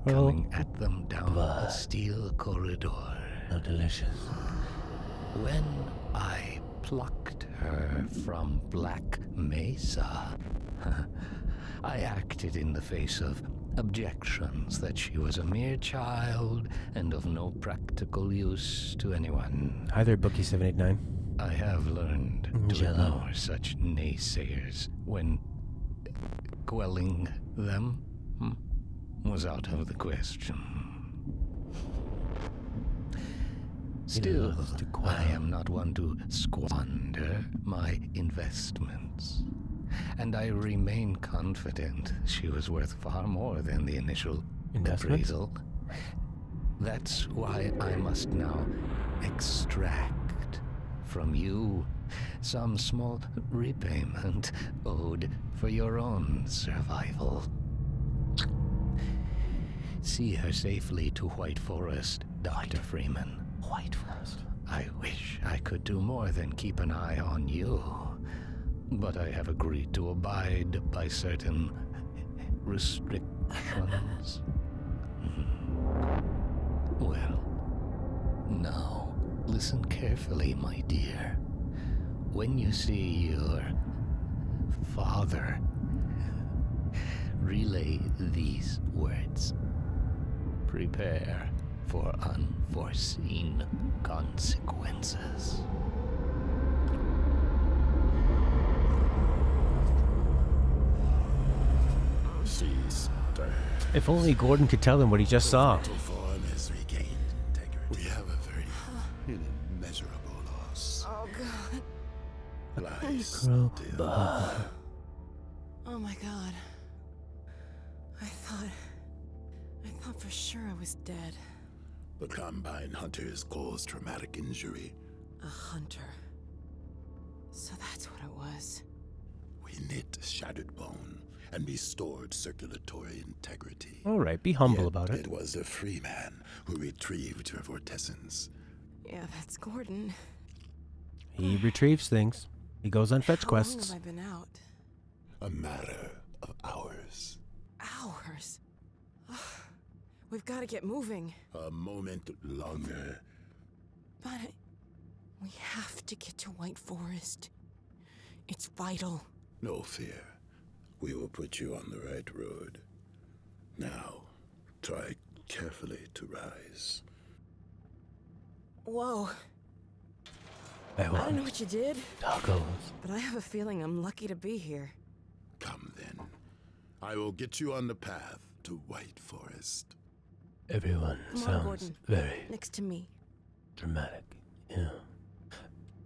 coming at them down a steel corridor. Oh, delicious. When I plucked her from Black Mesa, I acted in the face of objections that she was a mere child and of no practical use to anyone. Hi there, Bookie 789. I have learned to ignore such naysayers when quelling them was out of the question. Still, I am not one to squander my investments, and I remain confident she was worth far more than the initial appraisal. That's why I must now extract from you some small repayment owed for your own survival. See her safely to White Forest, Dr. Freeman. White Forest. I wish I could do more than keep an eye on you, but I have agreed to abide by certain restrictions. Well, now, listen carefully, my dear. When you see your father, relay these words. Prepare for unforeseen consequences. If only Gordon could tell him what he just saw. Form has regained integrity. We have a very immeasurable loss. Oh, God. Lie still. Oh, my God. I thought for sure I was dead. The Combine hunters caused traumatic injury. A hunter. So that's what it was. We knit shattered bone and restored circulatory integrity. All right, be humble Yet about it. It was a free man who retrieved her vortessence. Yeah, that's Gordon. He retrieves things. He goes on fetch quests. How long have I been out? A matter of hours. Hours? We've got to get moving. A moment longer. But we have to get to White Forest. It's vital. No fear. We will put you on the right road. Now, try carefully to rise. Whoa. I I want don't know what you did, tacos. but I have a feeling I'm lucky to be here. Come then. I will get you on the path to White Forest. Everyone Come on, sounds Gordon. very Next to me. dramatic. Yeah.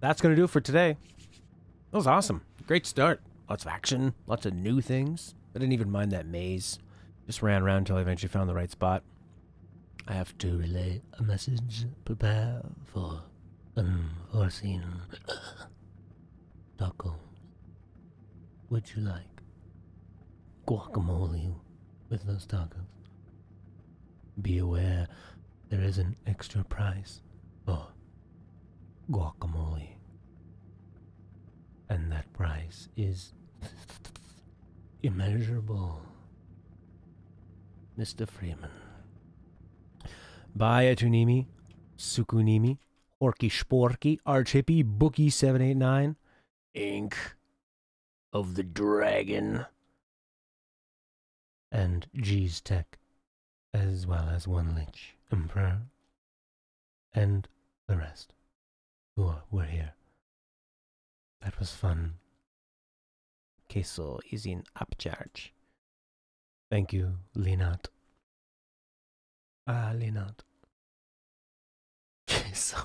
That's going to do it for today. That was awesome. Great start. Lots of action. Lots of new things. I didn't even mind that maze. Just ran around until I eventually found the right spot. I have to relay a message. Prepare for unforeseen taco. Would you like guacamole with those tacos? Be aware there is an extra price for guacamole. And that price is immeasurable. Mr. Freeman. Bye, Etunimi, Sukunimi, Orky Sporky, Arch Hippie, Bookie789, Ink of the Dragon, and G's Tech, as well as One Lich Emperor, and the rest who were here. That was fun. Queso is in upcharge. Thank you, Linat. Linat. Queso.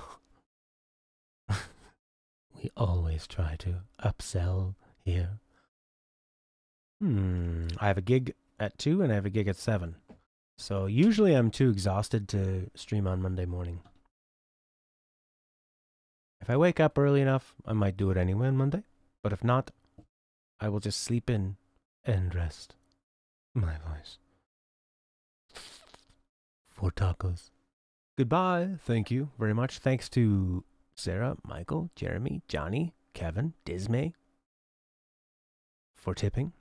We always try to upsell here. I have a gig at 2 and I have a gig at 7. So usually I'm too exhausted to stream on Monday morning. If I wake up early enough, I might do it anyway on Monday. But if not, I will just sleep in and rest my voice. For tacos. Goodbye. Thank you very much. Thanks to Sarah, Michael, Jeremy, Johnny, Kevin, Dismay for tipping.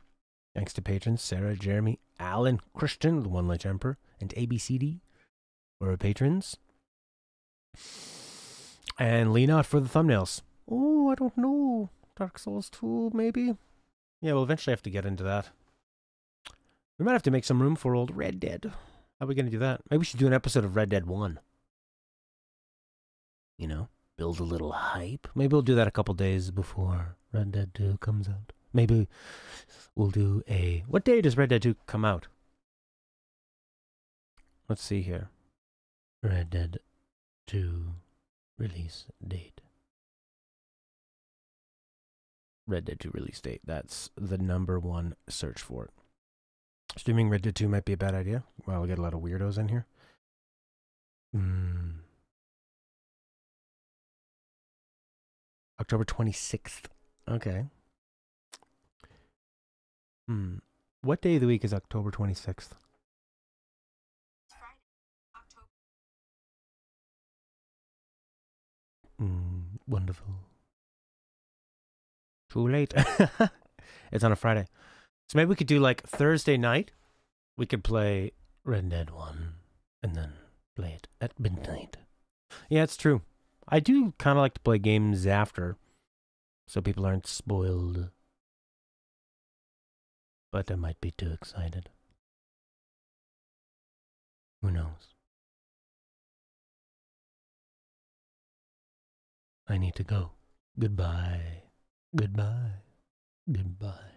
Thanks to patrons Sarah, Jeremy, Alan, Christian, the One Lich Emperor, and ABCD for our patrons. And Leonard for the thumbnails. Oh, I don't know. Dark Souls 2, maybe? Yeah, we'll eventually have to get into that. We might have to make some room for old Red Dead. How are we going to do that? Maybe we should do an episode of Red Dead 1. You know, build a little hype. Maybe we'll do that a couple days before Red Dead 2 comes out. Maybe we'll do a... What day does Red Dead 2 come out? Let's see here. Red Dead 2 release date. Red Dead 2 release date. That's the #1 search for it. Streaming Red Dead 2 might be a bad idea. Well, we get a lot of weirdos in here. October 26th. Okay. What day of the week is October 26th? Wonderful. Too late. It's on a Friday. So maybe we could do like Thursday night. We could play Red Dead 1 and then play it at midnight. Yeah, it's true. I do kind of like to play games after so people aren't spoiled. But I might be too excited. Who knows? I need to go. Goodbye. Goodbye. Goodbye.